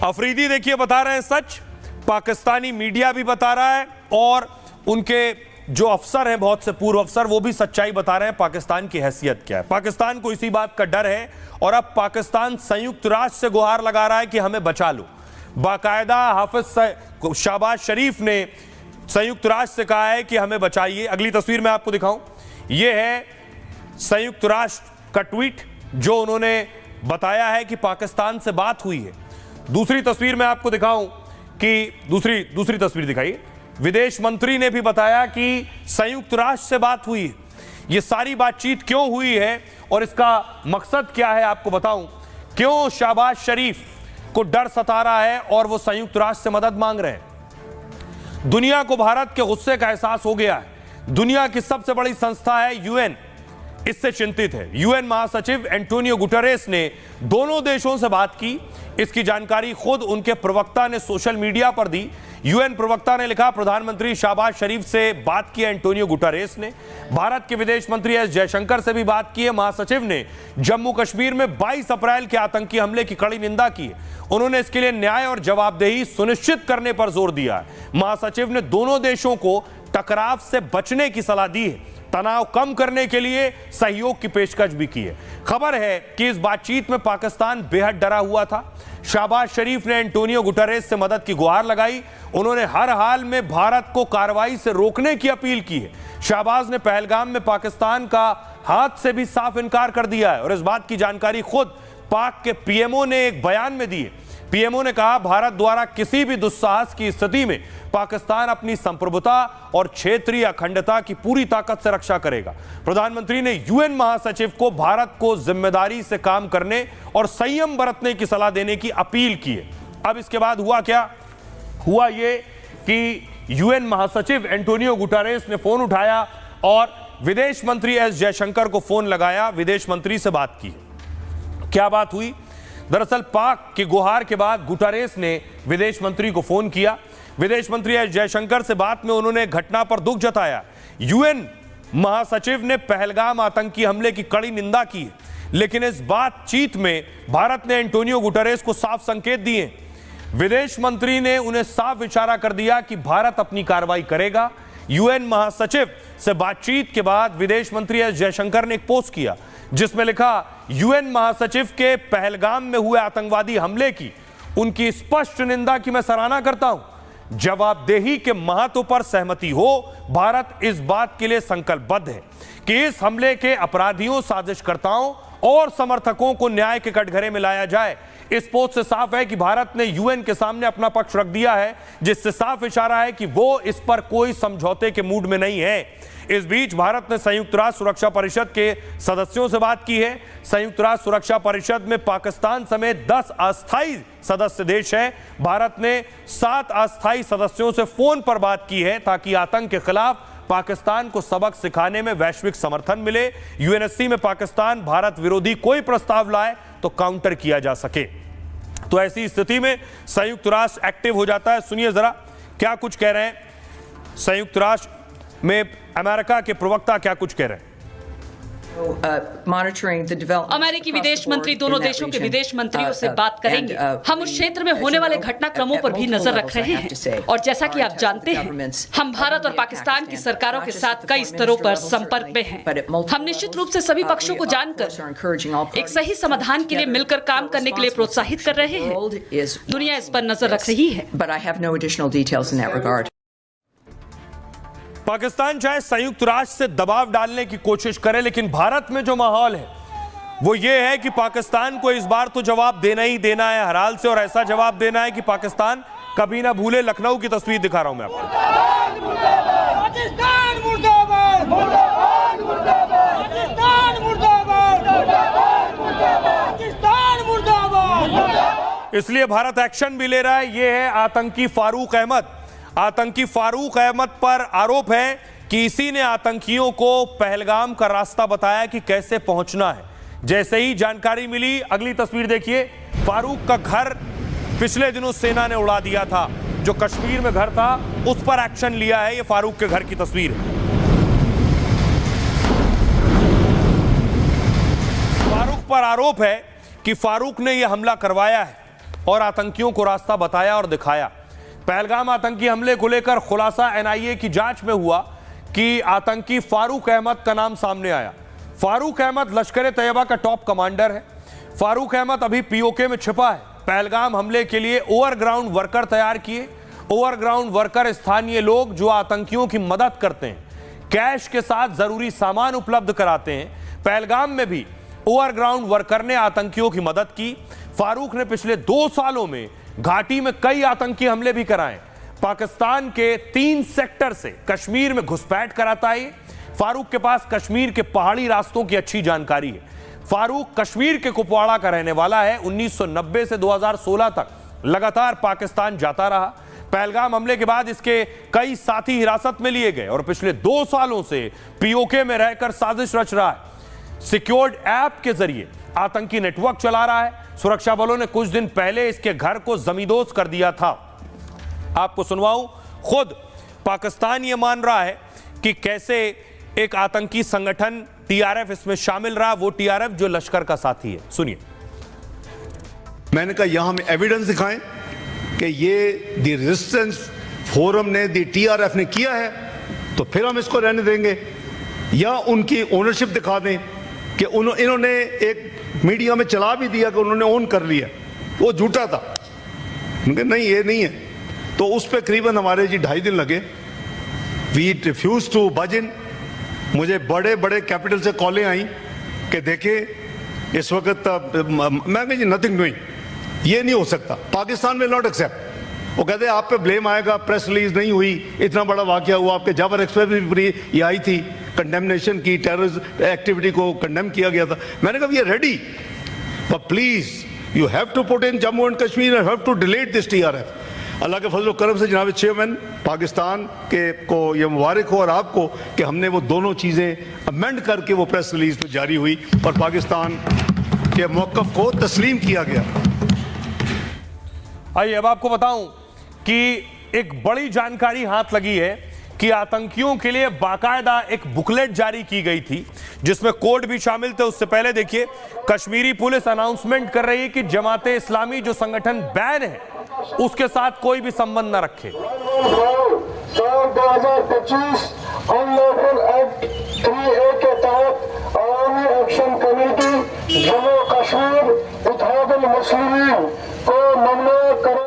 S1: अफरीदी देखिए बता रहे हैं सच, पाकिस्तानी मीडिया भी बता रहा है और उनके जो अफसर हैं, बहुत से पूर्व अफसर, वो भी सच्चाई बता रहे हैं पाकिस्तान की हैसियत क्या है। पाकिस्तान को इसी बात का डर है और अब पाकिस्तान संयुक्त राष्ट्र से गुहार लगा रहा है कि हमें बचा लो। बाकायदा हाफिज शहबाज शरीफ ने संयुक्त राष्ट्र से कहा है कि हमें बचाइए। अगली तस्वीर मैं आपको दिखाऊं, यह है संयुक्त राष्ट्र का ट्वीट जो उन्होंने बताया है कि पाकिस्तान से बात हुई है। दूसरी तस्वीर मैं आपको दिखाऊं कि दूसरी तस्वीर दिखाइए। विदेश मंत्री ने भी बताया कि संयुक्त राष्ट्र से बात हुई है। यह सारी बातचीत क्यों हुई है और इसका मकसद क्या है आपको बताऊं। क्यों शहबाज शरीफ को डर सता रहा है और वो संयुक्त राष्ट्र से मदद मांग रहे हैं। दुनिया को भारत के गुस्से का एहसास हो गया है। दुनिया की सबसे बड़ी संस्था है यूएन, इससे चिंतित है। यूएन महासचिव एंटोनियो गुटेरेस ने दोनों देशों से बात की। इसकी जानकारी खुद उनके प्रवक्ता ने सोशल मीडिया पर दी। यूएन प्रवक्ता ने लिखा, प्रधानमंत्री शहबाज शरीफ से बात की एंटोनियो गुटेरेस ने। भारत के विदेश मंत्री एस जयशंकर से भी बात की है। महासचिव ने जम्मू कश्मीर में 22 अप्रैल के आतंकी हमले की कड़ी निंदा की है। उन्होंने इसके लिए न्याय और जवाबदेही सुनिश्चित करने पर जोर दिया है। महासचिव ने दोनों देशों को टकराव से बचने की सलाह दी है। तनाव कम करने के लिए सहयोग की पेशकश भी की है। खबर है कि इस बातचीत में पाकिस्तान बेहद डरा हुआ था। शहबाज शरीफ ने एंटोनियो गुटरेस से मदद की गुहार लगाई। उन्होंने हर हाल में भारत को कार्रवाई से रोकने की अपील की है। शहबाज ने पहलगाम में पाकिस्तान का हाथ से भी साफ इनकार कर दिया है और इस बात की जानकारी खुद पाक के पीएमओ ने एक बयान में दी है। पीएमओ ने कहा, भारत द्वारा किसी भी दुस्साहस की स्थिति में पाकिस्तान अपनी संप्रभुता और क्षेत्रीय अखंडता की पूरी ताकत से रक्षा करेगा। प्रधानमंत्री ने यूएन महासचिव को भारत को जिम्मेदारी से काम करने और संयम बरतने की सलाह देने की अपील की है। अब इसके बाद हुआ क्या? हुआ ये कि यूएन महासचिव एंटोनियो गुटेरेस ने फोन उठाया और विदेश मंत्री एस जयशंकर को फोन लगाया, विदेश मंत्री से बात की। क्या बात हुई? दरअसल पाक की गुहार के बाद गुटेरेस ने विदेश मंत्री को फोन किया। विदेश मंत्री एस जयशंकर से बात में उन्होंने घटना पर दुख जताया। यूएन महासचिव ने पहलगाम आतंकी हमले की कड़ी निंदा की है, लेकिन इस बातचीत में भारत ने एंटोनियो गुटेरेस को साफ संकेत दिए। विदेश मंत्री ने उन्हें साफ इशारा कर दिया कि भारत अपनी कार्रवाई करेगा। यूएन महासचिव से बातचीत के बाद विदेश मंत्री एस जयशंकर ने एक पोस्ट किया जिसमें लिखा, यूएन महासचिव के पहलगाम में हुए आतंकवादी हमले की उनकी स्पष्ट निंदा की मैं सराहना करता हूं। जवाबदेही के महत्व पर सहमति हो, भारत इस बात के लिए संकल्पबद्ध है कि इस हमले के अपराधियों, साजिशकर्ताओं और समर्थकों को न्याय के कटघरे में लाया जाए। इस पोस्ट से साफ है कि भारत ने यूएन के सामने अपना पक्ष रख दिया है, जिससे साफ इशारा है कि वो इस पर कोई समझौते के मूड में नहीं है। इस बीच भारत ने संयुक्त राष्ट्र सुरक्षा परिषद के सदस्यों से बात की है। संयुक्त राष्ट्र सुरक्षा परिषद में पाकिस्तान समेत 10 अस्थायी सदस्य देश हैं। भारत ने 7 अस्थायी सदस्यों से फोन पर बात की है ताकि आतंक के खिलाफ पाकिस्तान को सबक सिखाने में वैश्विक समर्थन मिले। यूएनएससी में पाकिस्तान भारत विरोधी कोई प्रस्ताव लाए तो काउंटर किया जा सके। तो ऐसी स्थिति में संयुक्त राष्ट्र एक्टिव हो जाता है। सुनिए जरा क्या कुछ कह रहे हैं संयुक्त राष्ट्र में अमेरिका के प्रवक्ता, क्या कुछ कह रहे हैं।
S4: अमेरिकी विदेश मंत्री दोनों देशों के विदेश मंत्रियों से बात करेंगे। हम उस क्षेत्र में होने वाले घटनाक्रमों पर भी नजर रख रहे हैं और जैसा कि आप जानते हैं, हम भारत और पाकिस्तान की सरकारों के साथ कई स्तरों पर संपर्क में हैं। हम निश्चित रूप से सभी पक्षों को जानकर एक सही समाधान के लिए मिलकर काम करने के लिए प्रोत्साहित कर रहे हैं। दुनिया इस पर नजर रख रही है।
S1: पाकिस्तान चाहे संयुक्त राष्ट्र से दबाव डालने की कोशिश करे, लेकिन भारत में जो माहौल है वो ये है कि पाकिस्तान को इस बार तो जवाब देना ही देना है हर हाल से, और ऐसा जवाब देना है कि पाकिस्तान कभी ना भूले। लखनऊ की तस्वीर दिखा रहा हूं मैं आपको। इसलिए भारत एक्शन भी ले रहा है। ये है आतंकी फारूक अहमद। आतंकी फारूक अहमद पर आरोप है कि इसी ने आतंकियों को पहलगाम का रास्ता बताया कि कैसे पहुंचना है। जैसे ही जानकारी मिली, अगली तस्वीर देखिए, फारूक का घर पिछले दिनों सेना ने उड़ा दिया था। जो कश्मीर में घर था उस पर एक्शन लिया है। ये फारूक के घर की तस्वीर है। फारूक पर आरोप है कि फारूक ने यह हमला करवाया है और आतंकियों को रास्ता बताया और दिखाया। पहलगाम आतंकी हमले को लेकर खुलासा एनआईए की जांच में हुआ कि आतंकी फारूक अहमद का नाम सामने आया। फारूक अहमद लश्कर ए तैयबा का टॉप कमांडर है। फारूक अहमद अभी पीओके में छिपा है। पहलगाम हमले के लिए ओवरग्राउंड वर्कर तैयार किए। ओवरग्राउंड वर्कर स्थानीय लोग जो आतंकियों की मदद करते हैं, कैश के साथ जरूरी सामान उपलब्ध कराते हैं। पहलगाम में भी ओवरग्राउंड वर्कर ने आतंकियों की मदद की। फारूक ने पिछले 2 सालों में घाटी में कई आतंकी हमले भी कराए। पाकिस्तान के 3 सेक्टर से कश्मीर में घुसपैठ कराता है। फारूक के पास कश्मीर के पहाड़ी रास्तों की अच्छी जानकारी है। फारूक कश्मीर के कुपवाड़ा का रहने वाला है। 1990 से 2016 तक लगातार पाकिस्तान जाता रहा। पहलगाम हमले के बाद इसके कई साथी हिरासत में लिए गए और पिछले 2 सालों से पीओके में रहकर साजिश रच रहा है। सिक्योर्ड ऐप के जरिए आतंकी नेटवर्क चला रहा है। सुरक्षा बलों ने कुछ दिन पहले इसके घर को जमींदोज कर दिया था। आपको सुनवाऊं, खुद पाकिस्तान यह मान रहा है कि कैसे एक आतंकी संगठन टीआरएफ इसमें शामिल रहा। वो टीआरएफ जो लश्कर का साथी है, सुनिए।
S22: मैंने कहा यहां हमें एविडेंस दिखाएं कि ये दी रेजिस्टेंस फोरम ने, दी टीआरएफ ने किया है, तो फिर हम इसको रहने देंगे। या उनकी ओनरशिप दिखा दें कि इन्होंने एक मीडिया में चला भी दिया कि उन्होंने ओन कर लिया, वो झूठा था। नहीं, ये नहीं है। तो उस पर करीबन हमारे जी 2.5 दिन लगे। वी रिफ्यूज टू बज इन। मुझे बड़े बड़े कैपिटल से कॉलें आई कि देखिए इस वक्त मैं कहा जी नथिंग डूइंग, ये नहीं हो सकता, पाकिस्तान विल नॉट एक्सेप्ट। वो कहते आप पे ब्लेम आएगा, प्रेस रिलीज नहीं हुई, इतना बड़ा वाकया हुआ, आपके जाबर एक्सप्रेस भी ये आई थी, कंडेमनेशन की, टेररिस्ट एक्टिविटी को कंडेम किया गया था। मैंने कहा ये ready, but please you have to put in Jammu and Kashmir and have to delete this TRF। Allah के फजल करम से जनाब चेयरमैन पाकिस्तान के को ये मुबारक हो और आपको कि हमने वो दोनों चीज़ें अमेंड करके वो प्रेस रिलीज पर जारी हुई और पाकिस्तान के मौक़िफ़ को तस्लीम किया गया।
S1: आइए अब आपको बताऊं कि एक बड़ी जानकारी हाथ लगी है कि आतंकियों के लिए बाकायदा एक बुकलेट जारी की गई थी जिसमें कोड भी शामिल थे। उससे पहले देखिए कश्मीरी पुलिस अनाउंसमेंट कर रही है कि जमाते इस्लामी जो संगठन बैन है उसके साथ कोई भी संबंध न रखे।
S3: 2025 अनलॉफुल एक्ट 3A के तहत अवामी एक्शन कमेटी जम्मू कश्मीर इत्तेहादुल मुस्लिमीन को ममनू कर।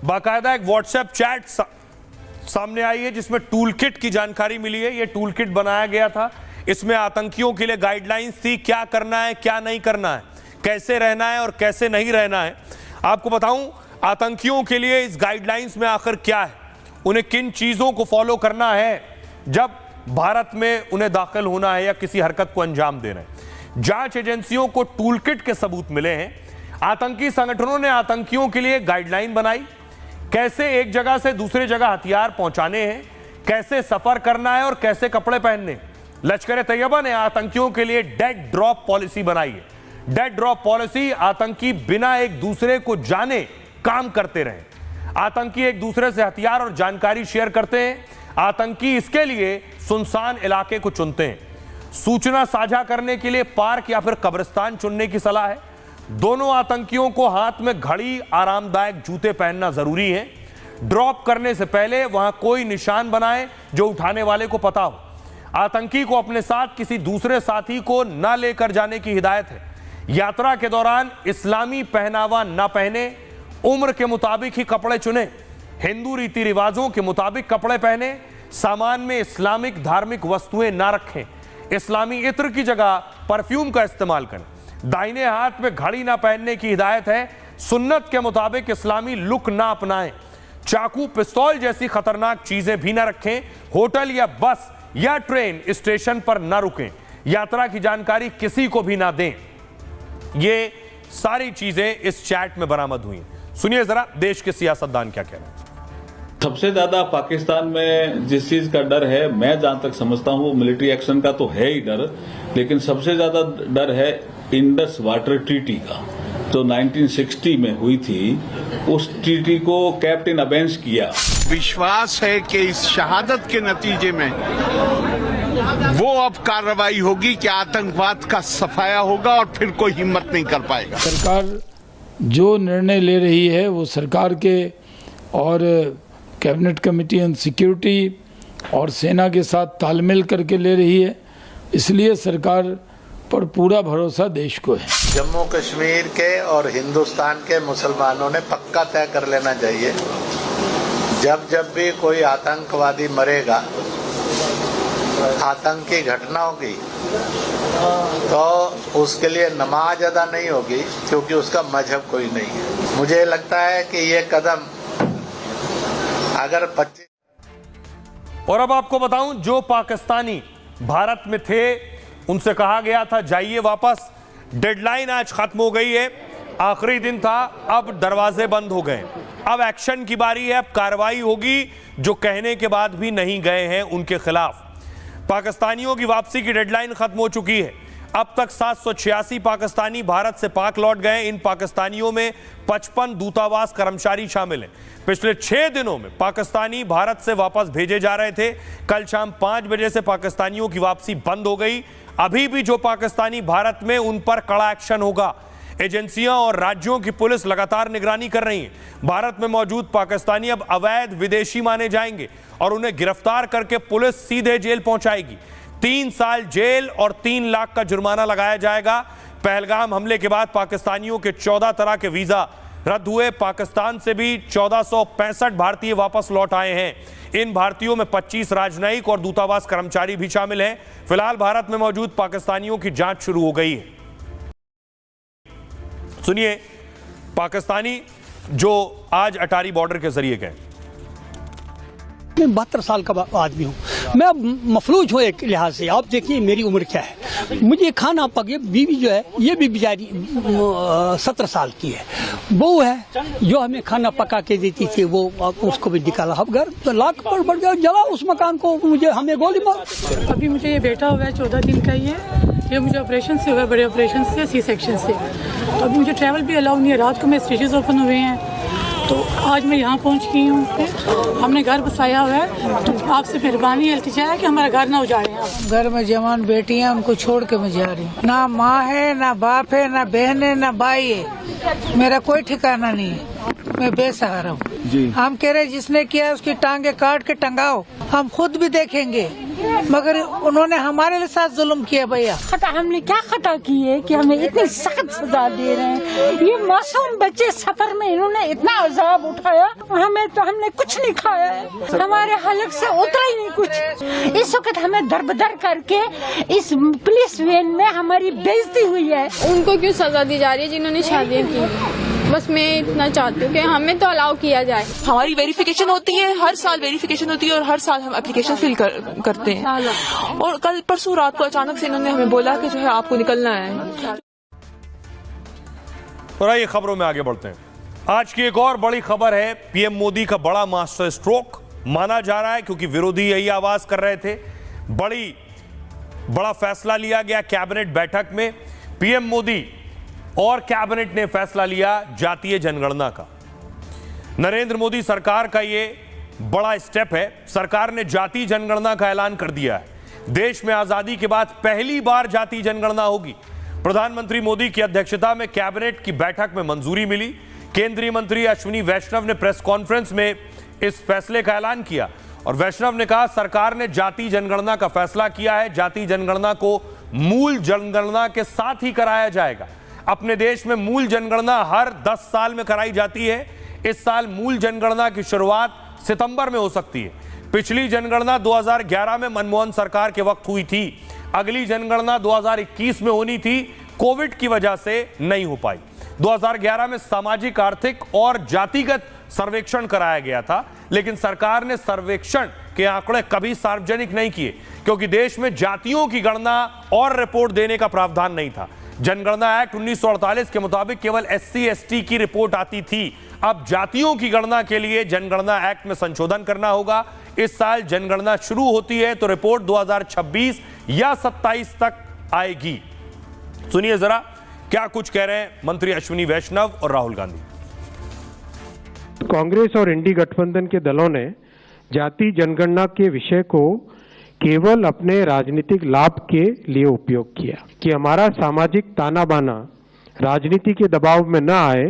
S1: बाकायदा एक व्हाट्सएप चैट सामने आई है जिसमें टूल किट की जानकारी मिली है। यह टूल किट बनाया गया था, इसमें आतंकियों के लिए गाइडलाइंस थी, क्या करना है क्या नहीं करना है, कैसे रहना है और कैसे नहीं रहना है। आपको बताऊं आतंकियों के लिए इस गाइडलाइंस में आखिर क्या है, उन्हें किन चीजों को फॉलो करना है जब भारत में उन्हें दाखिल होना है या किसी हरकत को अंजाम देना है। जांच एजेंसियों को टूल किट के सबूत मिले हैं। आतंकी संगठनों ने आतंकियों के लिए गाइडलाइन बनाई, कैसे एक जगह से दूसरी जगह हथियार पहुंचाने हैं, कैसे सफर करना है और कैसे कपड़े पहनने। लश्कर तैयबा ने आतंकियों के लिए डेड ड्रॉप पॉलिसी बनाई है। डेड ड्रॉप पॉलिसी, आतंकी बिना एक दूसरे को जाने काम करते रहे। आतंकी एक दूसरे से हथियार और जानकारी शेयर करते हैं। आतंकी इसके लिए सुनसान इलाके को चुनते हैं। सूचना साझा करने के लिए पार्क या फिर कब्रिस्तान चुनने की सलाह है। दोनों आतंकियों को हाथ में घड़ी, आरामदायक जूते पहनना जरूरी है। ड्रॉप करने से पहले वहां कोई निशान बनाएं जो उठाने वाले को पता हो। आतंकी को अपने साथ किसी दूसरे साथी को न लेकर जाने की हिदायत है। यात्रा के दौरान इस्लामी पहनावा न पहने, उम्र के मुताबिक ही कपड़े चुने, हिंदू रीति रिवाजों के मुताबिक कपड़े पहने, सामान में इस्लामिक धार्मिक वस्तुएं ना रखें, इस्लामी इत्र की जगह परफ्यूम का इस्तेमाल करें, दाहिने हाथ में घड़ी ना पहनने की हिदायत है, सुन्नत के मुताबिक इस्लामी लुक ना अपनाएं, चाकू पिस्तौल जैसी खतरनाक चीजें भी ना रखें, होटल या बस या ट्रेन स्टेशन पर ना रुकें, यात्रा की जानकारी किसी को भी ना दें। ये सारी चीजें इस चैट में बरामद हुई। सुनिए जरा देश के सियासतदान क्या कह रहे हैं।
S5: सबसे ज्यादा पाकिस्तान में जिस चीज का डर है, मैं जहां तक समझता हूं मिलिट्री एक्शन का तो है ही डर, लेकिन सबसे ज्यादा डर है इंडस वाटर ट्रीटी का जो 1960 में हुई थी। उस ट्रीटी को कैप्टन अबेंस किया।
S23: विश्वास है कि इस शहादत के नतीजे में वो अब कार्रवाई होगी कि आतंकवाद का सफाया होगा और फिर कोई हिम्मत नहीं कर पाएगा।
S24: सरकार जो निर्णय ले रही है वो सरकार के और कैबिनेट कमेटी ऑन सिक्योरिटी और सेना के साथ तालमेल करके ले रही है, इसलिए सरकार पर पूरा भरोसा देश को है।
S25: जम्मू कश्मीर के और हिंदुस्तान के मुसलमानों ने पक्का तय कर लेना चाहिए, जब जब भी कोई आतंकवादी मरेगा, आतंकी घटना होगी, तो उसके लिए नमाज अदा नहीं होगी क्योंकि उसका मजहब कोई नहीं है। मुझे लगता है कि ये कदम अगर 25।
S1: और अब आपको बताऊं, जो पाकिस्तानी भारत में थे उनसे कहा गया था जाइए वापस। डेडलाइन आज खत्म हो गई है, आखिरी दिन था, अब दरवाजे बंद हो गए। अब एक्शन की बारी है, अब कार्रवाई होगी। जो कहने के बाद भी नहीं गए हैं उनके खिलाफ। पाकिस्तानियों की वापसी की डेडलाइन खत्म हो चुकी है। अब तक 786 पाकिस्तानी भारत से पाक लौट गए। इन पाकिस्तानियों में 55 दूतावास कर्मचारी शामिल हैं। पिछले 6 दिनों में पाकिस्तानी भारत से वापस भेजे जा रहे थे। कल शाम 5 बजे से पाकिस्तानियों की वापसी बंद हो गई। अभी भी जो पाकिस्तानी भारत में, उन पर कड़ा एक्शन होगा। एजेंसियां और राज्यों की पुलिस लगातार निगरानी कर रही है। भारत में मौजूद पाकिस्तानी अब अवैध विदेशी माने जाएंगे और उन्हें गिरफ्तार करके पुलिस सीधे जेल पहुंचाएगी। 3 साल जेल और 3 लाख का जुर्माना लगाया जाएगा। पहलगाम हमले के बाद पाकिस्तानियों के 14 तरह के वीजा रद्द हुए। पाकिस्तान से भी 1465 भारतीय वापस लौट आए हैं। इन भारतीयों में 25 राजनयिक और दूतावास कर्मचारी भी शामिल हैं। फिलहाल भारत में मौजूद पाकिस्तानियों की जांच शुरू हो गई है। सुनिए पाकिस्तानी जो आज अटारी बॉर्डर के जरिए गए।
S6: मैं 72 साल का आदमी हूँ, मैं अब मफलूज हूँ एक लिहाज से। आप देखिए मेरी उम्र क्या है, मुझे खाना पके। बीवी जो है ये भी बेचारी 17 साल की है। बहू है जो हमें खाना पका के देती थी, वो उसको भी निकाला। अब घर तो लाख पर बढ़ गया, जला उस मकान को, मुझे हमें गोली मार।
S8: अभी मुझे ये बेटा हुआ है 14 दिन का ही है। ये मुझे ऑपरेशन से हुआ है, बड़े ऑपरेशन से, सी सेक्शन से। तो अभी मुझे ट्रैवल भी अलाउ नहीं है। रात को मेरे स्टेजेस ओपन हुए हैं, तो आज मैं यहाँ पहुँच गई हूँ। हमने घर बसाया हुआ है, तो आपसे मेहरबानी इल्तिजा है कि हमारा घर ना उजाड़े।
S9: घर में जवान बेटी है, हमको छोड़ के मैं जा रही हूँ। ना माँ है, ना बाप है, ना बहन है, ना भाई है। मेरा कोई ठिकाना नहीं है, मैं बेसहारा हूँ। हम कह रहे जिसने किया उसकी टांगे काट के टंगाओ, हम खुद भी देखेंगे, मगर उन्होंने हमारे साथ जुल्म किया। भैया
S10: खता हमने क्या खता की है कि हमें इतनी सख्त सजा दे रहे हैं। ये मासूम बच्चे सफर में इन्होंने इतना अजाब उठाया, हमें तो हमने कुछ नहीं खाया है, हमारे हलक से उतरा ही नहीं कुछ। इस वक्त हमें दरबदर करके इस पुलिस वैन में हमारी बेइज्जती हुई है।
S11: उनको क्यों सजा दी जा रही है जिन्होंने शादियाँ की? बस मैं इतना चाहती हूँ कि हमें तो अलाउ किया जाए।
S26: हमारी वेरिफिकेशन होती है, हर साल वेरिफिकेशन होती है और हर साल हम एप्लीकेशन फिल करते हैं। और कल परसों रात को अचानक से इन्होंने हमें बोला कि जो है आपको निकलना है।
S1: और आइए खबरों में आगे बढ़ते हैं। आज की एक और बड़ी खबर है, पीएम मोदी का बड़ा मास्टर स्ट्रोक माना जा रहा है, क्योंकि विरोधी यही आवाज कर रहे थे। बड़ा फैसला लिया गया कैबिनेट बैठक में। पीएम मोदी और कैबिनेट ने फैसला लिया जातीय जनगणना का। नरेंद्र मोदी सरकार का यह बड़ा स्टेप है। सरकार ने जातीय जनगणना का ऐलान कर दिया है। देश में आजादी के बाद पहली बार जातीय जनगणना होगी। प्रधानमंत्री मोदी की अध्यक्षता में कैबिनेट की बैठक में मंजूरी मिली। केंद्रीय मंत्री अश्विनी वैष्णव ने प्रेस कॉन्फ्रेंस में इस फैसले का ऐलान किया और वैष्णव ने कहा सरकार ने जातीय जनगणना का फैसला किया है। जातीय जनगणना को मूल जनगणना के साथ ही कराया जाएगा। अपने देश में मूल जनगणना हर 10 साल में कराई जाती है। इस साल मूल जनगणना की शुरुआत सितंबर में हो सकती है। पिछली जनगणना 2011 में मनमोहन सरकार के वक्त हुई थी। अगली जनगणना 2021 में होनी थी, कोविड की वजह से नहीं हो पाई। 2011 में सामाजिक, आर्थिक और जातिगत सर्वेक्षण कराया गया था, लेकिन सरकार ने सर्वेक्षण के आंकड़े कभी सार्वजनिक नहीं किए, क्योंकि देश में जातियों की गणना और रिपोर्ट देने का प्रावधान नहीं था। जनगणना एक्ट 1948 के मुताबिक केवल SC/ST की रिपोर्ट आती थी। अब जातियों की गणना के लिए जनगणना एक्ट में संशोधन करना होगा। इस साल जनगणना शुरू होती है तो रिपोर्ट 2026 या 27 तक आएगी। सुनिए जरा क्या कुछ कह रहे हैं मंत्री अश्विनी वैष्णव और राहुल गांधी।
S27: कांग्रेस और इंडी गठबंधन के दलों ने जाति जनगणना के विषय को केवल अपने राजनीतिक लाभ के लिए उपयोग किया कि हमारा सामाजिक ताना बाना राजनीति के दबाव में न आए।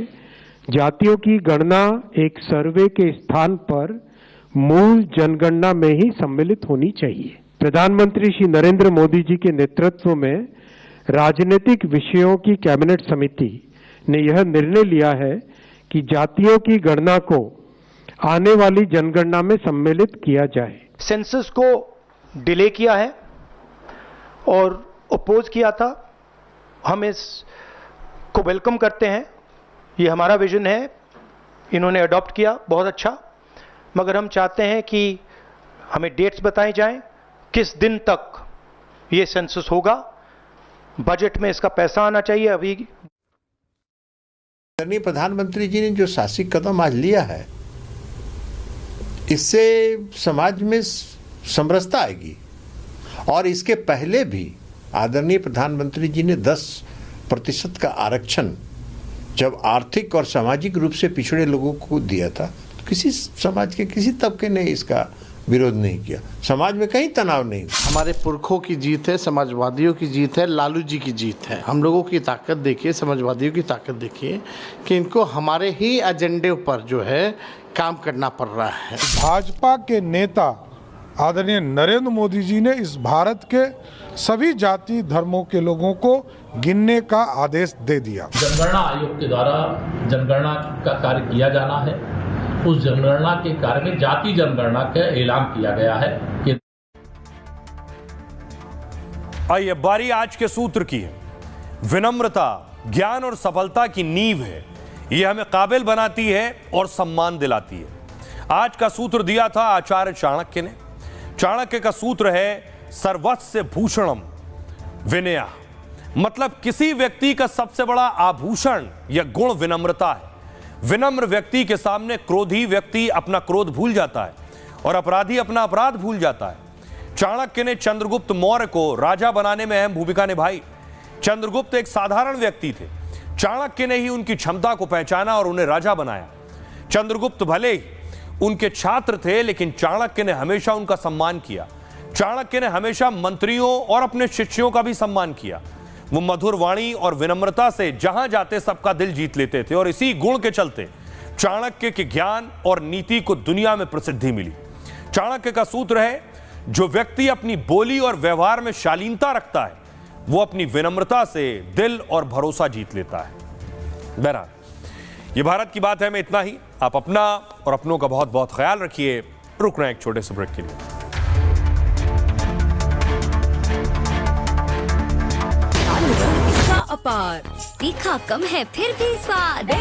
S27: जातियों की गणना एक सर्वे के स्थान पर मूल जनगणना में ही सम्मिलित होनी चाहिए। प्रधानमंत्री श्री नरेंद्र मोदी जी के नेतृत्व में राजनीतिक विषयों की कैबिनेट समिति ने यह निर्णय लिया है कि जातियों की गणना को आने वाली जनगणना में सम्मिलित किया जाए।
S28: सेंसस को डिले किया है और अपोज किया था। हम इसको वेलकम करते हैं, ये हमारा विजन है, इन्होंने अडॉप्ट किया, बहुत अच्छा। मगर हम चाहते हैं कि हमें डेट्स बताई जाएं, किस दिन तक ये सेंसस होगा, बजट में इसका पैसा आना चाहिए। अभी
S29: प्रधानमंत्री जी ने जो शासिक कदम आज लिया है, इससे समाज में समरसता आएगी। और इसके पहले भी आदरणीय प्रधानमंत्री जी ने 10% का आरक्षण जब आर्थिक और सामाजिक रूप से पिछड़े लोगों को दिया था, तो किसी समाज के किसी तबके ने इसका विरोध नहीं किया। समाज में कहीं तनाव नहीं।
S30: हमारे पुरखों की जीत है, समाजवादियों की जीत है, लालू जी की जीत है। हम लोगों की ताकत देखिए, समाजवादियों की ताकत देखिए कि इनको हमारे ही एजेंडे पर जो है काम करना पड़ रहा है।
S31: भाजपा के नेता
S7: आदरणीय नरेंद्र मोदी जी ने इस भारत के सभी जाति धर्मों के लोगों को गिनने का आदेश दे दिया।
S12: जनगणना आयोग के द्वारा जनगणना का कार्य किया जाना है। उस जनगणना के कार्य में जाति जनगणना का ऐलान किया गया है कि
S1: आइए बारी आज के सूत्र की है। विनम्रता ज्ञान और सफलता की नींव है। यह हमें काबिल बनाती है और सम्मान दिलाती है। आज का सूत्र दिया था आचार्य चाणक्य ने। चाणक्य का सूत्र है सर्वस्य भूषणम विनया, मतलब किसी व्यक्ति का सबसे बड़ा आभूषण या गुण विनम्रता है। विनम्र व्यक्ति के सामने क्रोधी व्यक्ति अपना क्रोध भूल जाता है और अपराधी अपना अपराध भूल जाता है। चाणक्य ने चंद्रगुप्त मौर्य को राजा बनाने में अहम भूमिका निभाई। चंद्रगुप्त एक साधारण व्यक्ति थे। चाणक्य ने ही उनकी क्षमता को पहचाना और उन्हें राजा बनाया। चंद्रगुप्त भले ही उनके छात्र थे, लेकिन चाणक्य ने हमेशा उनका सम्मान किया। चाणक्य ने हमेशा मंत्रियों और अपने शिष्यों का भी सम्मान किया। वो मधुर वाणी और विनम्रता से जहां जाते सबका दिल जीत लेते थे और इसी गुण के चलते चाणक्य के ज्ञान और नीति को दुनिया में प्रसिद्धि मिली। चाणक्य का सूत्र है, जो व्यक्ति अपनी बोली और व्यवहार में शालीनता रखता है वो अपनी विनम्रता से दिल और भरोसा जीत लेता है। बहरहाल ये भारत की बात है में इतना ही। आप अपना और अपनों का बहुत बहुत ख्याल रखिए। रुक रहे हैं एक छोटे से ब्रेक के लिए।
S13: अपार तीखा कम है फिर भी स्वाद।